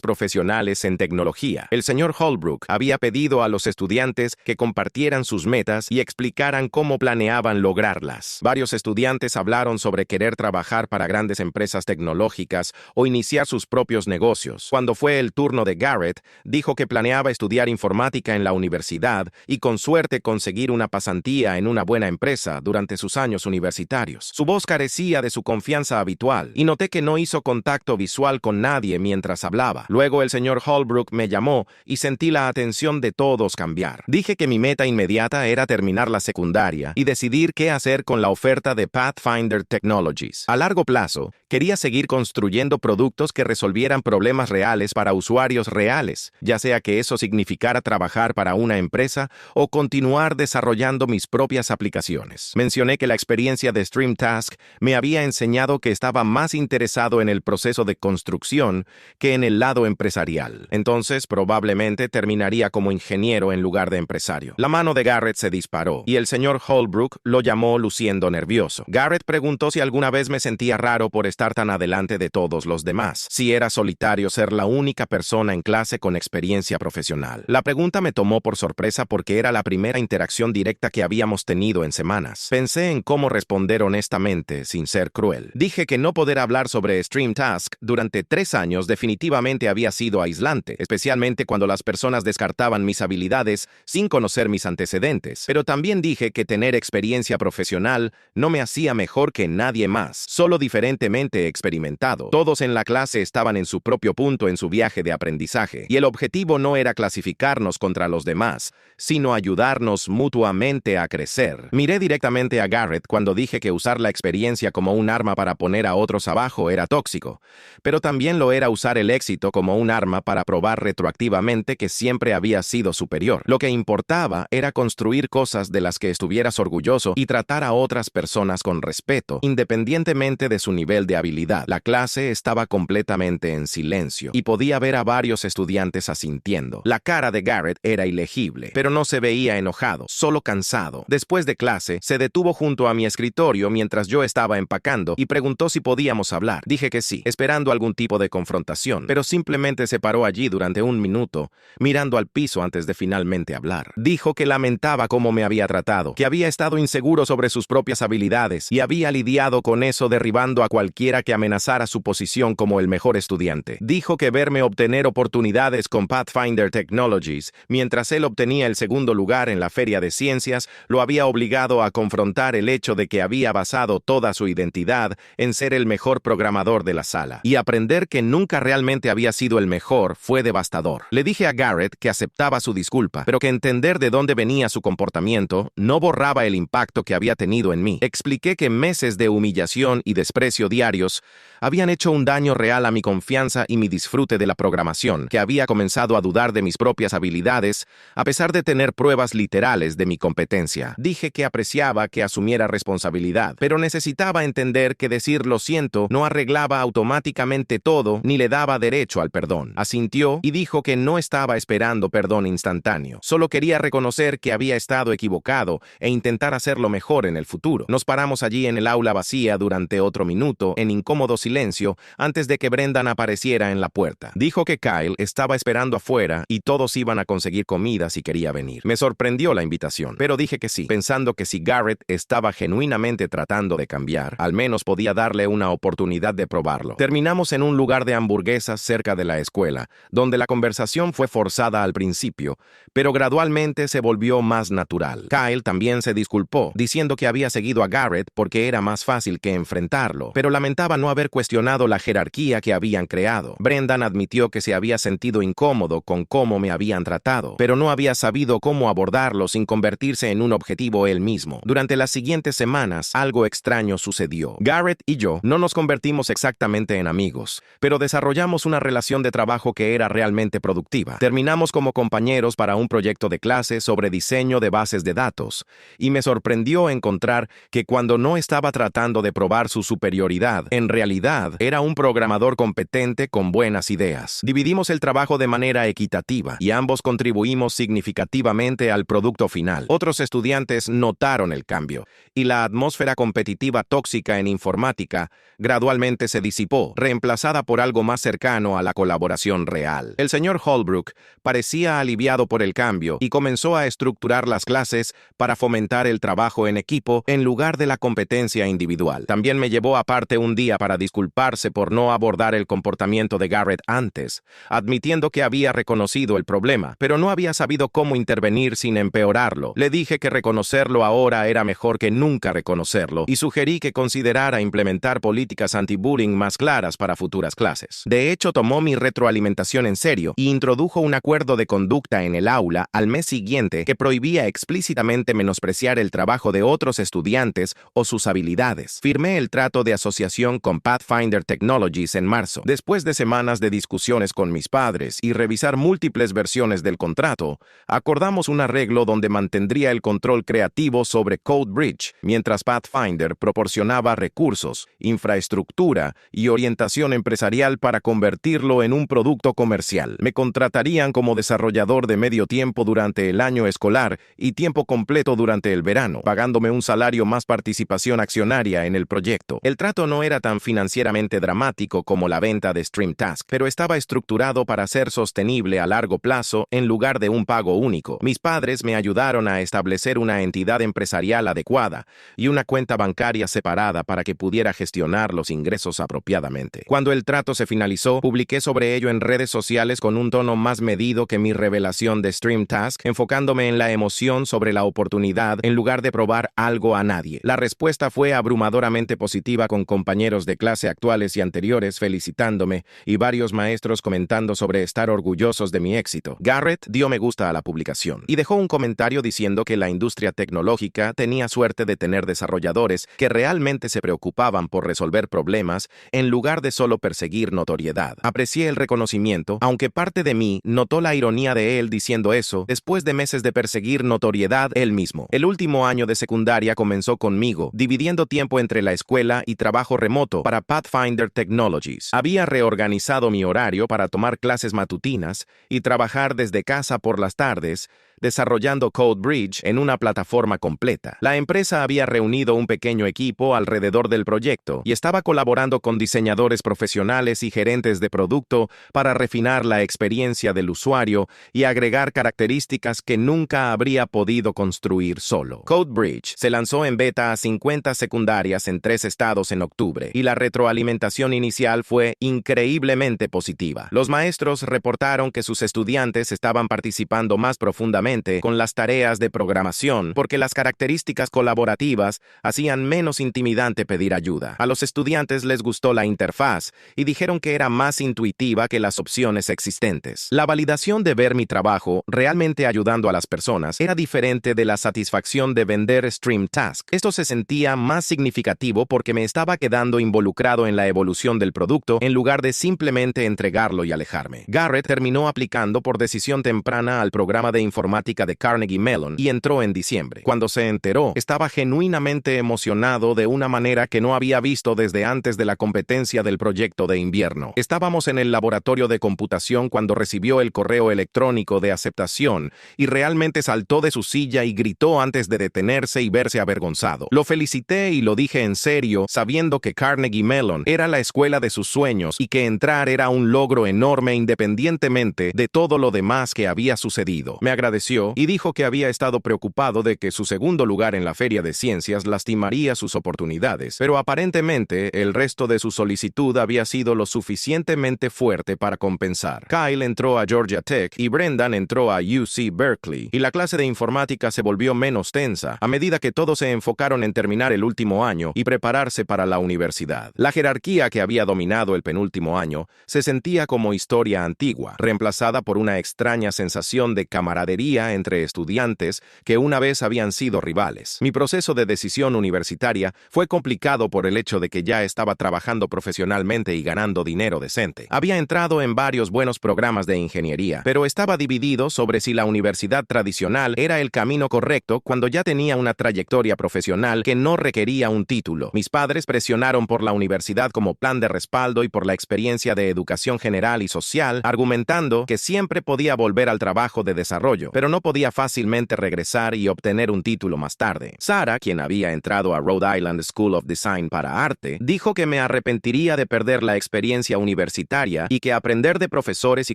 profesionales en tecnología. El señor Holbrook había pedido a los estudiantes que compartieran sus metas y explicaran cómo planeaban lograrlas. Varios estudiantes hablaron sobre querer trabajar para grandes empresas tecnológicas o iniciar sus propios negocios. Cuando fue el turno de Garrett, dijo que planeaba estudiar informática en la universidad y con suerte conseguir una pasantía en una buena empresa durante sus años universitarios. Su voz carecía de su confianza habitual y noté que no hizo contacto visual con nadie mientras hablaba. Luego el señor Holbrook me llamó y sentí la atención de todos cambiar. Dije que mi meta inmediata era terminar la secundaria y decidir qué hacer con la oferta de Pathfinder Technologies. A largo plazo, quería seguir construyendo productos que resolvieran problemas reales para usuarios reales, ya sea que eso significara trabajar para una empresa o continuar desarrollando mis propias aplicaciones. Mencioné que la experiencia de StreamTask me había enseñado que estaba más interesado en el proceso de construcción que en el lado empresarial. Entonces, probablemente terminaría como ingeniero en lugar de empresario. La mano de Garrett se disparó y el señor Holbrook lo llamó luciendo nervioso. Garrett preguntó si alguna vez me sentía raro por estar tan adelante de todos los demás, si era solitario ser la única persona en clase con experiencia profesional. La pregunta me tomó por sorpresa porque era la primera interacción conversación directa que habíamos tenido en semanas. Pensé en cómo responder honestamente, sin ser cruel. Dije que no poder hablar sobre Stream Task durante 3 años definitivamente había sido aislante, especialmente cuando las personas descartaban mis habilidades sin conocer mis antecedentes. Pero también dije que tener experiencia profesional no me hacía mejor que nadie más, solo diferentemente experimentado. Todos en la clase estaban en su propio punto en su viaje de aprendizaje, y el objetivo no era clasificarnos contra los demás, sino ayudarnos mutuamente a crecer. Miré directamente a Garrett cuando dije que usar la experiencia como un arma para poner a otros abajo era tóxico, pero también lo era usar el éxito como un arma para probar retroactivamente que siempre había sido superior. Lo que importaba era construir cosas de las que estuvieras orgulloso y tratar a otras personas con respeto, independientemente de su nivel de habilidad. La clase estaba completamente en silencio y podía ver a varios estudiantes asintiendo. La cara de Garrett era ilegible, pero no se veía enojado, solo cansado. Después de clase, se detuvo junto a mi escritorio mientras yo estaba empacando y preguntó si podíamos hablar. Dije que sí, esperando algún tipo de confrontación, pero simplemente se paró allí durante un minuto, mirando al piso antes de finalmente hablar. Dijo que lamentaba cómo me había tratado, que había estado inseguro sobre sus propias habilidades y había lidiado con eso derribando a cualquiera que amenazara su posición como el mejor estudiante. Dijo que verme obtener oportunidades con Pathfinder Technologies, mientras él obtenía el segundo lugar en la Feria de Ciencias, lo había obligado a confrontar el hecho de que había basado toda su identidad en ser el mejor programador de la sala. Y aprender que nunca realmente había sido el mejor fue devastador. Le dije a Garrett que aceptaba su disculpa, pero que entender de dónde venía su comportamiento no borraba el impacto que había tenido en mí. Expliqué que meses de humillación y desprecio diarios habían hecho un daño real a mi confianza y mi disfrute de la programación, que había comenzado a dudar de mis propias habilidades, a pesar de tener pruebas literales de mi competencia. Dije que apreciaba que asumiera responsabilidad, pero necesitaba entender que decir lo siento no arreglaba automáticamente todo ni le daba derecho al perdón. Asintió y dijo que no estaba esperando perdón instantáneo, solo quería reconocer que había estado equivocado e intentar hacerlo mejor en el futuro. Nos paramos allí en el aula vacía durante otro minuto en incómodo silencio antes de que Brendan apareciera en la puerta. Dijo que Kyle estaba esperando afuera y todos iban a conseguir comida si quería venir. Me sorprendió la invitación, pero dije que sí, pensando que si Garrett estaba genuinamente tratando de cambiar, al menos podía darle una oportunidad de probarlo. Terminamos en un lugar de hamburguesas cerca de la escuela, donde la conversación fue forzada al principio, pero gradualmente se volvió más natural. Kyle también se disculpó, diciendo que había seguido a Garrett porque era más fácil que enfrentarlo, pero lamentaba no haber cuestionado la jerarquía que habían creado. Brendan admitió que se había sentido incómodo con cómo me habían tratado, pero no había sabido cómo abordarlo sin convertirse en un objetivo él mismo. Durante las siguientes semanas, algo extraño sucedió. Garrett y yo no nos convertimos exactamente en amigos, pero desarrollamos una relación de trabajo que era realmente productiva. Terminamos como compañeros para un proyecto de clase sobre diseño de bases de datos, y me sorprendió encontrar que cuando no estaba tratando de probar su superioridad, en realidad era un programador competente con buenas ideas. Dividimos el trabajo de manera equitativa y ambos contribuimos significativamente al producto final. Otros estudiantes notaron el cambio, y la atmósfera competitiva tóxica en informática gradualmente se disipó, reemplazada por algo más cercano a la colaboración real. El señor Holbrook parecía aliviado por el cambio y comenzó a estructurar las clases para fomentar el trabajo en equipo en lugar de la competencia individual. También me llevó aparte un día para disculparse por no abordar el comportamiento de Garrett antes, admitiendo que había reconocido el problema, pero no había sabido cómo intervenir sin empeorarlo. Le dije que reconocerlo ahora era mejor que nunca reconocerlo y sugerí que considerara implementar políticas anti-bullying más claras para futuras clases. De hecho, tomó mi retroalimentación en serio y introdujo un acuerdo de conducta en el aula al mes siguiente que prohibía explícitamente menospreciar el trabajo de otros estudiantes o sus habilidades. Firmé el trato de asociación con Pathfinder Technologies en marzo. Después de semanas de discusiones con mis padres y revisar múltiples versiones del contrato, acordamos un arreglo donde mantendría el control creativo sobre CodeBridge, mientras Pathfinder proporcionaba recursos, infraestructura y orientación empresarial para convertirlo en un producto comercial. Me contratarían como desarrollador de medio tiempo durante el año escolar y tiempo completo durante el verano, pagándome un salario más participación accionaria en el proyecto. El trato no era tan financieramente dramático como la venta de Stream Task, pero estaba estructurado para ser sostenible a largo plazo en lugar de un pago único. Mis padres me ayudaron ayudaron a establecer una entidad empresarial adecuada y una cuenta bancaria separada para que pudiera gestionar los ingresos apropiadamente. Cuando el trato se finalizó, publiqué sobre ello en redes sociales con un tono más medido que mi revelación de StreamTask, enfocándome en la emoción sobre la oportunidad en lugar de probar algo a nadie. La respuesta fue abrumadoramente positiva, con compañeros de clase actuales y anteriores felicitándome y varios maestros comentando sobre estar orgullosos de mi éxito. Garrett dio me gusta a la publicación y dejó un comentario diciendo que la industria tecnológica tenía suerte de tener desarrolladores que realmente se preocupaban por resolver problemas en lugar de solo perseguir notoriedad. Aprecié el reconocimiento, aunque parte de mí notó la ironía de él diciendo eso después de meses de perseguir notoriedad él mismo. El último año de secundaria comenzó conmigo, dividiendo tiempo entre la escuela y trabajo remoto para Pathfinder Technologies. Había reorganizado mi horario para tomar clases matutinas y trabajar desde casa por las tardes, desarrollando CodeBridge en una plataforma completa. La empresa había reunido un pequeño equipo alrededor del proyecto y estaba colaborando con diseñadores profesionales y gerentes de producto para refinar la experiencia del usuario y agregar características que nunca habría podido construir solo. CodeBridge se lanzó en beta a 50 secundarias en 3 estados en octubre, y la retroalimentación inicial fue increíblemente positiva. Los maestros reportaron que sus estudiantes estaban participando más profundamente con las tareas de programación porque las características colaborativas hacían menos intimidante pedir ayuda. A los estudiantes les gustó la interfaz y dijeron que era más intuitiva que las opciones existentes. La validación de ver mi trabajo realmente ayudando a las personas era diferente de la satisfacción de vender StreamTask. Esto se sentía más significativo porque me estaba quedando involucrado en la evolución del producto en lugar de simplemente entregarlo y alejarme. Garrett terminó aplicando por decisión temprana al programa de informática de Carnegie Mellon y entró en diciembre. Cuando se enteró, estaba genuinamente emocionado de una manera que no había visto desde antes de la competencia del proyecto de invierno. Estábamos en el laboratorio de computación cuando recibió el correo electrónico de aceptación y realmente saltó de su silla y gritó antes de detenerse y verse avergonzado. Lo felicité y lo dije en serio, sabiendo que Carnegie Mellon era la escuela de sus sueños y que entrar era un logro enorme independientemente de todo lo demás que había sucedido. Me agradeció y dijo que había estado preocupado de que su segundo lugar en la Feria de Ciencias lastimaría sus oportunidades, pero aparentemente el resto de su solicitud había sido lo suficientemente fuerte para compensar. Kyle entró a Georgia Tech y Brendan entró a UC Berkeley, y la clase de informática se volvió menos tensa a medida que todos se enfocaron en terminar el último año y prepararse para la universidad. La jerarquía que había dominado el penúltimo año se sentía como historia antigua, reemplazada por una extraña sensación de camaradería entre estudiantes que una vez habían sido rivales. Mi proceso de decisión universitaria fue complicado por el hecho de que ya estaba trabajando profesionalmente y ganando dinero decente. Había entrado en varios buenos programas de ingeniería, pero estaba dividido sobre si la universidad tradicional era el camino correcto cuando ya tenía una trayectoria profesional que no requería un título. Mis padres presionaron por la universidad como plan de respaldo y por la experiencia de educación general y social, argumentando que siempre podía volver al trabajo de desarrollo, pero no podía fácilmente regresar y obtener un título más tarde. Sarah, quien había entrado a Rhode Island School of Design para arte, dijo que me arrepentiría de perder la experiencia universitaria y que aprender de profesores y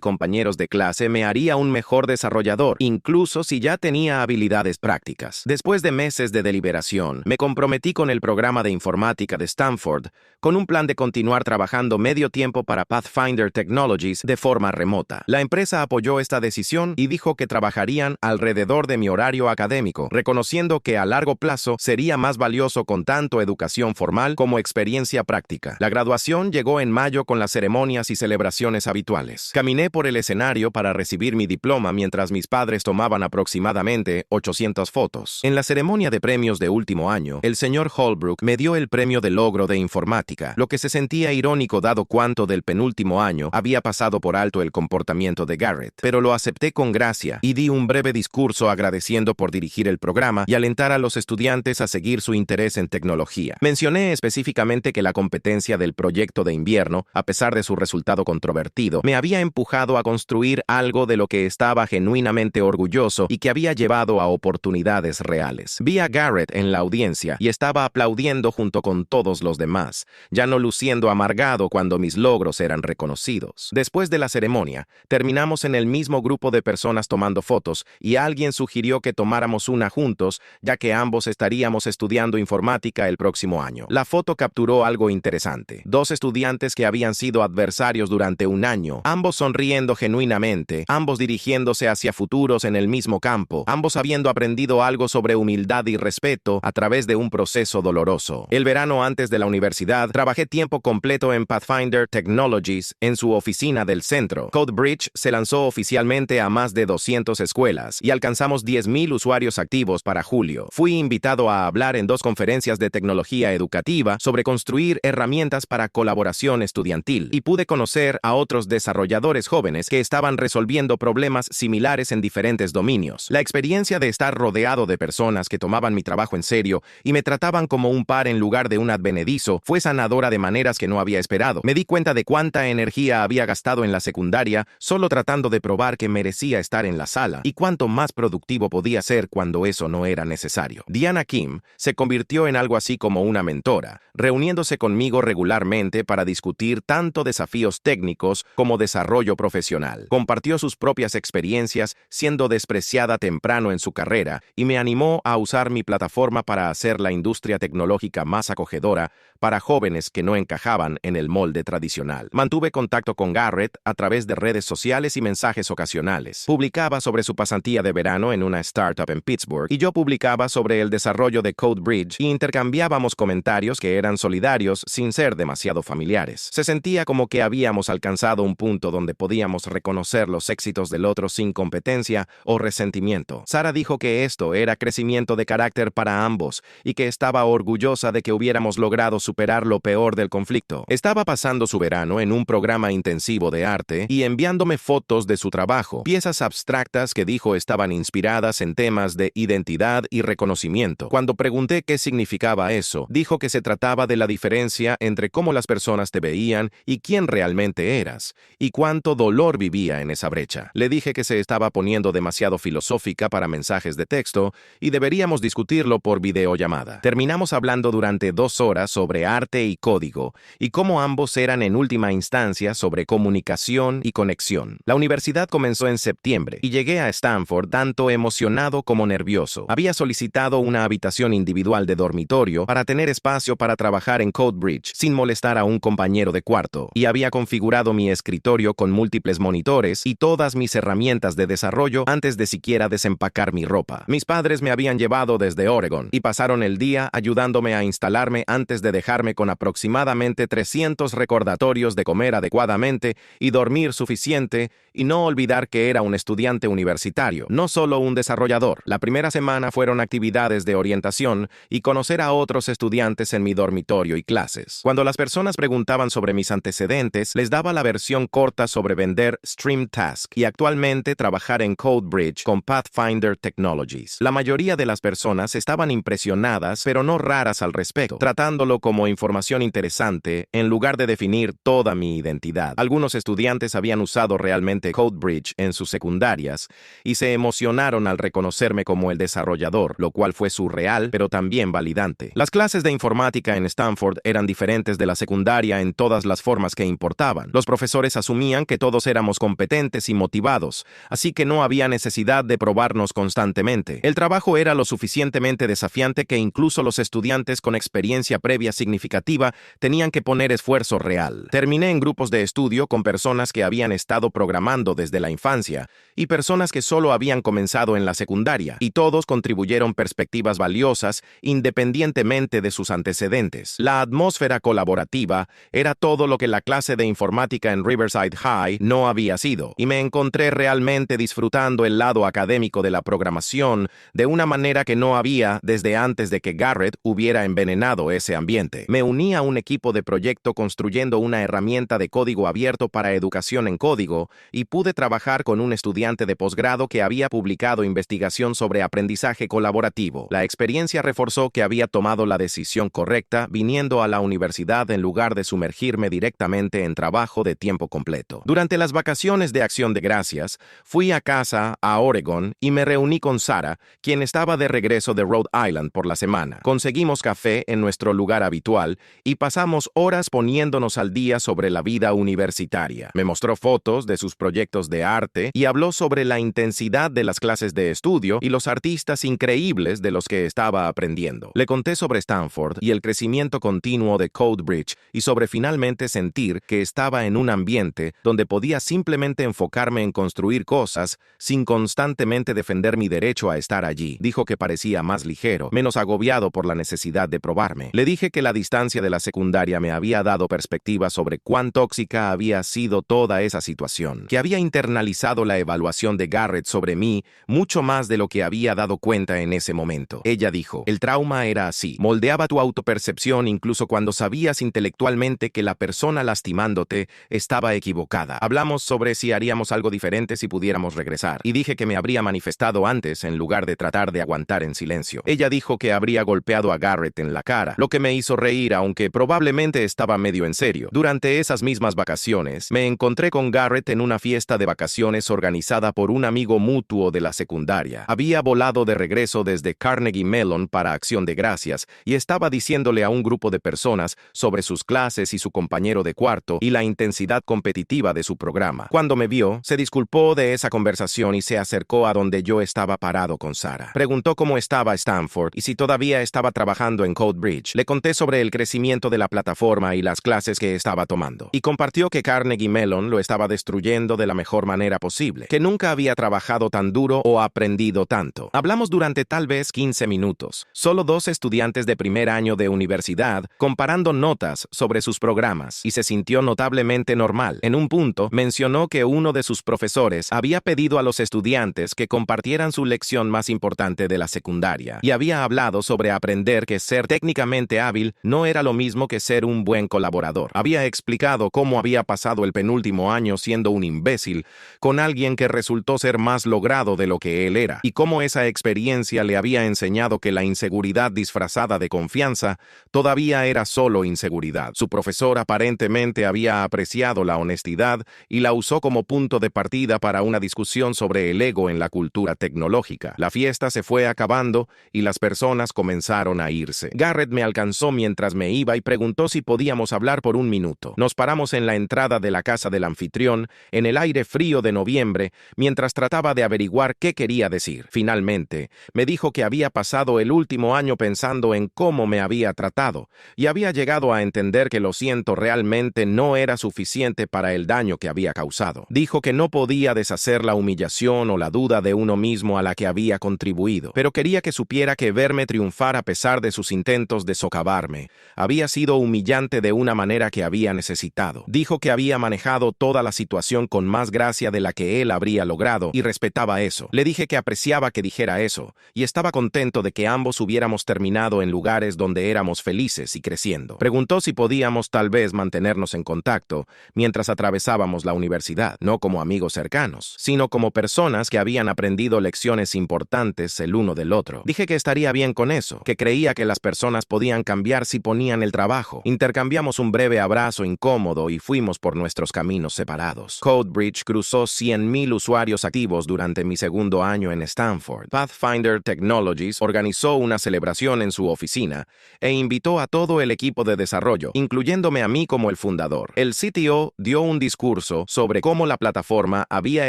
compañeros de clase me haría un mejor desarrollador, incluso si ya tenía habilidades prácticas. Después de meses de deliberación, me comprometí con el programa de informática de Stanford, con un plan de continuar trabajando medio tiempo para Pathfinder Technologies de forma remota. La empresa apoyó esta decisión y dijo que trabajarían alrededor de mi horario académico, reconociendo que a largo plazo sería más valioso con tanto educación formal como experiencia práctica. La graduación llegó en mayo con las ceremonias y celebraciones habituales. Caminé por el escenario para recibir mi diploma mientras mis padres tomaban aproximadamente 800 fotos. En la ceremonia de premios de último año, el señor Holbrook me dio el premio de logro de informática, lo que se sentía irónico dado cuánto del penúltimo año había pasado por alto el comportamiento de Garrett, pero lo acepté con gracia y di un breve discurso agradeciendo por dirigir el programa y alentar a los estudiantes a seguir su interés en tecnología. Mencioné específicamente que la competencia del proyecto de invierno, a pesar de su resultado controvertido, me había empujado a construir algo de lo que estaba genuinamente orgulloso y que había llevado a oportunidades reales. Vi a Garrett en la audiencia y estaba aplaudiendo junto con todos los demás, ya no luciendo amargado cuando mis logros eran reconocidos. Después de la ceremonia, terminamos en el mismo grupo de personas tomando fotos ambos y alguien sugirió que tomáramos una juntos, ya que ambos estaríamos estudiando informática el próximo año. La foto capturó algo interesante. Dos estudiantes que habían sido adversarios durante un año, ambos sonriendo genuinamente, ambos dirigiéndose hacia futuros en el mismo campo, ambos habiendo aprendido algo sobre humildad y respeto a través de un proceso doloroso. El verano antes de la universidad, trabajé tiempo completo en Pathfinder Technologies en su oficina del centro. CodeBridge se lanzó oficialmente a más de 200 escuelas y alcanzamos 10,000 usuarios activos para julio. Fui invitado a hablar en 2 conferencias de tecnología educativa sobre construir herramientas para colaboración estudiantil y pude conocer a otros desarrolladores jóvenes que estaban resolviendo problemas similares en diferentes dominios. La experiencia de estar rodeado de personas que tomaban mi trabajo en serio y me trataban como un par en lugar de un advenedizo fue sanadora de maneras que no había esperado. Me di cuenta de cuánta energía había gastado en la secundaria solo tratando de probar que merecía estar en la sala y cuánto más productivo podía ser cuando eso no era necesario. Diana Kim se convirtió en algo así como una mentora, reuniéndose conmigo regularmente para discutir tanto desafíos técnicos como desarrollo profesional. Compartió sus propias experiencias siendo despreciada temprano en su carrera y me animó a usar mi plataforma para hacer la industria tecnológica más acogedora para jóvenes que no encajaban en el molde tradicional. Mantuve contacto con Garrett a través de redes sociales y mensajes ocasionales. Publicaba sobre su pasantía de verano en una startup en Pittsburgh y yo publicaba sobre el desarrollo de CodeBridge y intercambiábamos comentarios que eran solidarios sin ser demasiado familiares. Se sentía como que habíamos alcanzado un punto donde podíamos reconocer los éxitos del otro sin competencia o resentimiento. Sara dijo que esto era crecimiento de carácter para ambos y que estaba orgullosa de que hubiéramos logrado superar lo peor del conflicto. Estaba pasando su verano en un programa intensivo de arte y enviándome fotos de su trabajo, piezas abstractas que dijo estaban inspiradas en temas de identidad y reconocimiento. Cuando pregunté qué significaba eso, dijo que se trataba de la diferencia entre cómo las personas te veían y quién realmente eras, y cuánto dolor vivía en esa brecha. Le dije que se estaba poniendo demasiado filosófica para mensajes de texto y deberíamos discutirlo por videollamada. Terminamos hablando durante 2 horas sobre arte y código, y cómo ambos eran en última instancia sobre comunicación y conexión. La universidad comenzó en septiembre, y llegué a Stanford tanto emocionado como nervioso. Había solicitado una habitación individual de dormitorio para tener espacio para trabajar en CodeBridge sin molestar a un compañero de cuarto, y había configurado mi escritorio con múltiples monitores y todas mis herramientas de desarrollo antes de siquiera desempacar mi ropa. Mis padres me habían llevado desde Oregon y pasaron el día ayudándome a instalarme antes de dejarme con aproximadamente 300 recordatorios de comer adecuadamente y dormir suficiente y no olvidar que era un estudiante universitario, no solo un desarrollador. La primera semana fueron actividades de orientación y conocer a otros estudiantes en mi dormitorio y clases. Cuando las personas preguntaban sobre mis antecedentes, les daba la versión corta sobre vender StreamTask y actualmente trabajar en CodeBridge con Pathfinder Technologies. La mayoría de las personas estaban impresionadas, pero no raras al respecto, tratándolo como información interesante en lugar de definir toda mi identidad. Algunos estudiantes habían usado realmente CodeBridge en sus secundarias y se emocionaron al reconocerme como el desarrollador, lo cual fue surreal, pero también validante. Las clases de informática en Stanford eran diferentes de la secundaria en todas las formas que importaban. Los profesores asumían que todos éramos competentes y motivados, así que no había necesidad de probarnos constantemente. El trabajo era lo suficientemente desafiante que incluso los estudiantes con experiencia previa significativa tenían que poner esfuerzo real. Terminé en grupos de estudio con personas que habían estado programando desde la infancia y personas que solo habían comenzado en la secundaria, y todos contribuyeron perspectivas valiosas independientemente de sus antecedentes. La atmósfera colaborativa era todo lo que la clase de informática en Riverside High no había sido, y me encontré realmente disfrutando el lado académico de la programación de una manera que no había desde antes de que Garrett hubiera envenenado ese ambiente. Me uní a un equipo de proyecto construyendo una herramienta de código abierto para educación en código y pude trabajar con un estudiante de posgrado que había publicado investigación sobre aprendizaje colaborativo. La experiencia reforzó que había tomado la decisión correcta viniendo a la universidad en lugar de sumergirme directamente en trabajo de tiempo completo. Durante las vacaciones de Acción de Gracias, fui a casa a Oregon y me reuní con Sara, quien estaba de regreso de Rhode Island por la semana. Conseguimos café en nuestro lugar habitual y pasamos horas poniéndonos al día sobre la vida universitaria. Me mostró fotos de sus proyectos de arte y habló sobre la intensidad intensidad de las clases de estudio y los artistas increíbles de los que estaba aprendiendo. Le conté sobre Stanford y el crecimiento continuo de CodeBridge y sobre finalmente sentir que estaba en un ambiente donde podía simplemente enfocarme en construir cosas sin constantemente defender mi derecho a estar allí. Dijo que parecía más ligero, menos agobiado por la necesidad de probarme. Le dije que la distancia de la secundaria me había dado perspectiva sobre cuán tóxica había sido toda esa situación, que había internalizado la evaluación de Garrett sobre mí mucho más de lo que había dado cuenta en ese momento. Ella dijo, el trauma era así, moldeaba tu autopercepción incluso cuando sabías intelectualmente que la persona lastimándote estaba equivocada. Hablamos sobre si haríamos algo diferente si pudiéramos regresar, y dije que me habría manifestado antes en lugar de tratar de aguantar en silencio. Ella dijo que habría golpeado a Garrett en la cara, lo que me hizo reír aunque probablemente estaba medio en serio. Durante esas mismas vacaciones, me encontré con Garrett en una fiesta de vacaciones organizada por un amigo mutuo de la secundaria. Había volado de regreso desde Carnegie Mellon para Acción de Gracias y estaba diciéndole a un grupo de personas sobre sus clases y su compañero de cuarto y la intensidad competitiva de su programa. Cuando me vio, se disculpó de esa conversación y se acercó a donde yo estaba parado con Sarah. Preguntó cómo estaba Stanford y si todavía estaba trabajando en CodeBridge. Le conté sobre el crecimiento de la plataforma y las clases que estaba tomando. Y compartió que Carnegie Mellon lo estaba destruyendo de la mejor manera posible, que nunca había trabajado tan duro o aprendido tanto. Hablamos durante tal vez 15 minutos. Solo 2 estudiantes de primer año de universidad comparando notas sobre sus programas y se sintió notablemente normal. En un punto, mencionó que uno de sus profesores había pedido a los estudiantes que compartieran su lección más importante de la secundaria y había hablado sobre aprender que ser técnicamente hábil no era lo mismo que ser un buen colaborador. Había explicado cómo había pasado el penúltimo año siendo un imbécil con alguien que resultó ser más logrado de lo que él era y cómo esa experiencia le había enseñado que la inseguridad disfrazada de confianza todavía era solo inseguridad. Su profesor aparentemente había apreciado la honestidad y la usó como punto de partida para una discusión sobre el ego en la cultura tecnológica. La fiesta se fue acabando y las personas comenzaron a irse. Garrett me alcanzó mientras me iba y preguntó si podíamos hablar por un minuto. Nos paramos en la entrada de la casa del anfitrión, en el aire frío de noviembre, mientras trataba de averiguar qué quería decir. Finalmente, me dijo que había pasado el último año pensando en cómo me había tratado y había llegado a entender que lo siento realmente no era suficiente para el daño que había causado. Dijo que no podía deshacer la humillación o la duda de uno mismo a la que había contribuido, pero quería que supiera que verme triunfar a pesar de sus intentos de socavarme había sido humillante de una manera que había necesitado. Dijo que había manejado toda la situación con más gracia de la que él habría logrado y respetaba eso. Le dije que apreciaba que dijera eso y estaba contento de que ambos hubiéramos terminado en lugares donde éramos felices y creciendo. Preguntó si podíamos tal vez mantenernos en contacto mientras atravesábamos la universidad, no como amigos cercanos, sino como personas que habían aprendido lecciones importantes el uno del otro. Dije que estaría bien con eso, que creía que las personas podían cambiar si ponían el trabajo. Intercambiamos un breve abrazo incómodo y fuimos por nuestros caminos separados. CodeBridge cruzó 100,000 usuarios activos durante mi segundo año en Stanford. Pathfinder Technologies organizó una celebración en su oficina e invitó a todo el equipo de desarrollo, incluyéndome a mí como el fundador. El CTO dio un discurso sobre cómo la plataforma había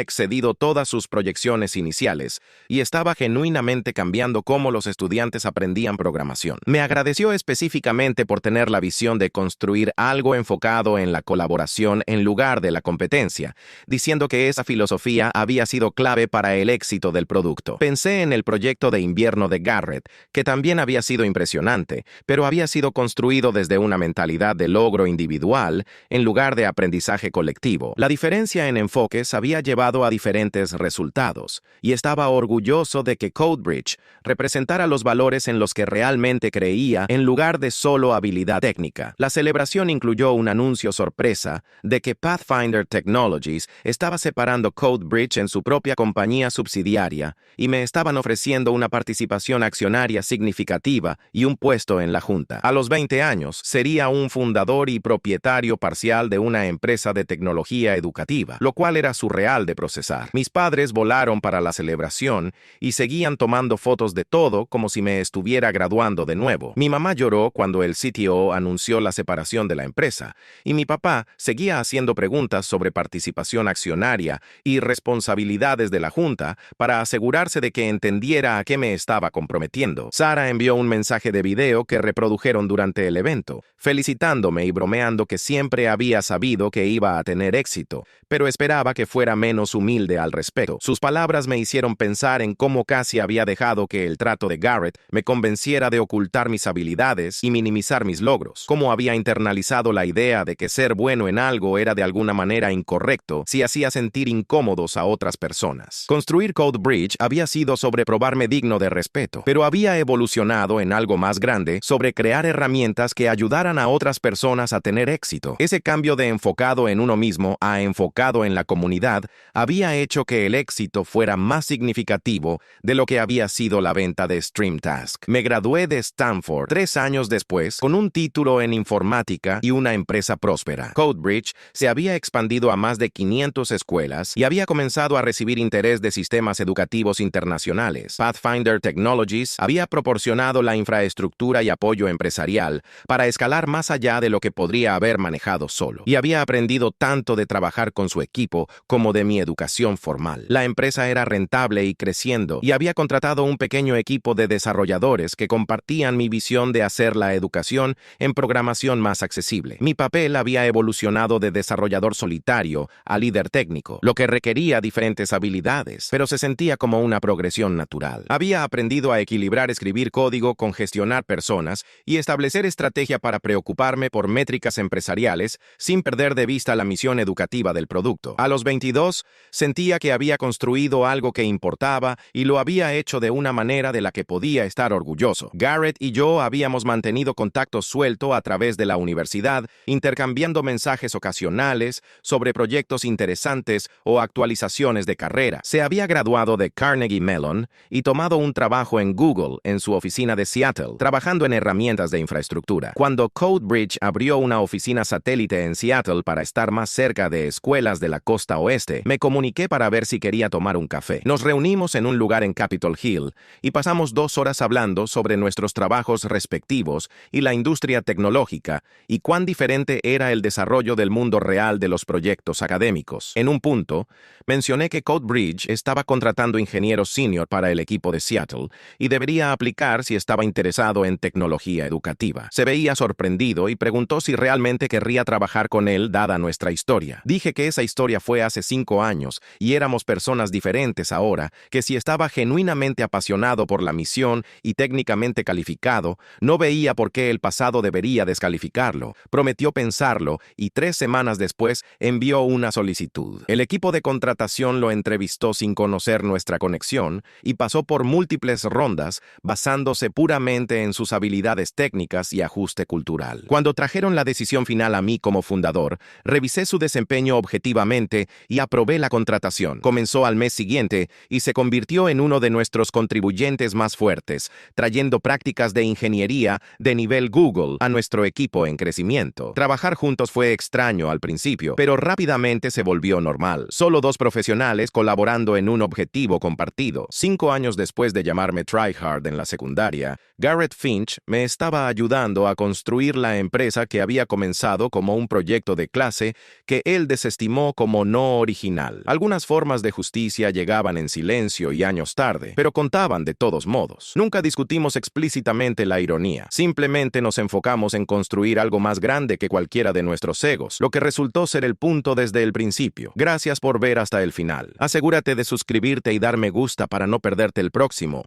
excedido todas sus proyecciones iniciales y estaba genuinamente cambiando cómo los estudiantes aprendían programación. Me agradeció específicamente por tener la visión de construir algo enfocado en la colaboración en lugar de la competencia, diciendo que esa filosofía había sido clave para el éxito del producto. Pensé en el proyecto de invierno de Garrett, que también había sido impresionante, pero había sido construido desde una mentalidad de logro individual en lugar de aprendizaje colectivo. La diferencia en enfoques había llevado a diferentes resultados, y estaba orgulloso de que CodeBridge representara los valores en los que realmente creía en lugar de solo habilidad técnica. La celebración incluyó un anuncio sorpresa de que Pathfinder Technologies estaba separando CodeBridge en su propia compañía subsidiaria y me estaban ofreciendo una participación accionaria significativa y un puesto en la junta. A los 20 años, sería un fundador y propietario parcial de una empresa de tecnología educativa, lo cual era surreal de procesar. Mis padres volaron para la celebración y seguían tomando fotos de todo como si me estuviera graduando de nuevo. Mi mamá lloró cuando el CTO anunció la separación de la empresa, y mi papá seguía haciendo preguntas sobre participación accionaria y responsabilidad autoridades de la junta para asegurarse de que entendiera a qué me estaba comprometiendo. Sarah envió un mensaje de video que reprodujeron durante el evento, felicitándome y bromeando que siempre había sabido que iba a tener éxito, pero esperaba que fuera menos humilde al respecto. Sus palabras me hicieron pensar en cómo casi había dejado que el trato de Garrett me convenciera de ocultar mis habilidades y minimizar mis logros, cómo había internalizado la idea de que ser bueno en algo era de alguna manera incorrecto si hacía sentir incómodos a otras personas. Construir CodeBridge había sido sobre probarme digno de respeto, pero había evolucionado en algo más grande sobre crear herramientas que ayudaran a otras personas a tener éxito. Ese cambio de enfocado en uno mismo a enfocado en la comunidad había hecho que el éxito fuera más significativo de lo que había sido la venta de StreamTask. Me gradué de Stanford 3 años después con un título en informática y una empresa próspera. CodeBridge se había expandido a más de 500 escuelas y había comenzado a recibir interés de sistemas educativos internacionales. Pathfinder Technologies había proporcionado la infraestructura y apoyo empresarial para escalar más allá de lo que podría haber manejado solo. Y había aprendido tanto de trabajar con su equipo como de mi educación formal. La empresa era rentable y creciendo, y había contratado un pequeño equipo de desarrolladores que compartían mi visión de hacer la educación en programación más accesible. Mi papel había evolucionado de desarrollador solitario a líder técnico, lo que requería diferentes habilidades, pero se sentía como una progresión natural. Había aprendido a equilibrar escribir código con gestionar personas y establecer estrategia para preocuparme por métricas empresariales sin perder de vista la misión educativa del producto. A los 22, sentía que había construido algo que importaba y lo había hecho de una manera de la que podía estar orgulloso. Garrett y yo habíamos mantenido contacto suelto a través de la universidad, intercambiando mensajes ocasionales sobre proyectos interesantes o actualizaciones de carrera. Se había graduado de Carnegie Mellon y tomado un trabajo en Google en su oficina de Seattle, trabajando en herramientas de infraestructura. Cuando CodeBridge abrió una oficina satélite en Seattle para estar más cerca de escuelas de la costa oeste, me comuniqué para ver si quería tomar un café. Nos reunimos en un lugar en Capitol Hill y pasamos 2 horas hablando sobre nuestros trabajos respectivos y la industria tecnológica y cuán diferente era el desarrollo del mundo real de los proyectos académicos. En un punto, mencioné que CodeBridge estaba contratando ingenieros senior para el equipo de Seattle y debería aplicar si estaba interesado en tecnología educativa. Se veía sorprendido y preguntó si realmente querría trabajar con él dada nuestra historia. Dije que esa historia fue hace 5 años y éramos personas diferentes ahora, que si estaba genuinamente apasionado por la misión y técnicamente calificado, no veía por qué el pasado debería descalificarlo. Prometió pensarlo y 3 semanas después envió una solicitud. El equipo de contratación lo entrevistó sin conocer nuestra conexión y pasó por múltiples rondas basándose puramente en sus habilidades técnicas y ajuste cultural. Cuando trajeron la decisión final a mí como fundador, revisé su desempeño objetivamente y aprobé la contratación. Comenzó al mes siguiente y se convirtió en uno de nuestros contribuyentes más fuertes, trayendo prácticas de ingeniería de nivel Google a nuestro equipo en crecimiento. Trabajar juntos fue extraño al principio, pero rápidamente se volvió normal. Solo 2 profesionales colaborando en un objetivo compartido. 5 años después de llamarme tryhard en la secundaria, Garrett Finch me estaba ayudando a construir la empresa que había comenzado como un proyecto de clase que él desestimó como no original. Algunas formas de justicia llegaban en silencio y años tarde, pero contaban de todos modos. Nunca discutimos explícitamente la ironía. Simplemente nos enfocamos en construir algo más grande que cualquiera de nuestros egos, lo que resultó ser el punto desde el principio. Gracias por ver hasta el final. Asegúrate de suscribirte y dar me gusta para no perderte el próximo.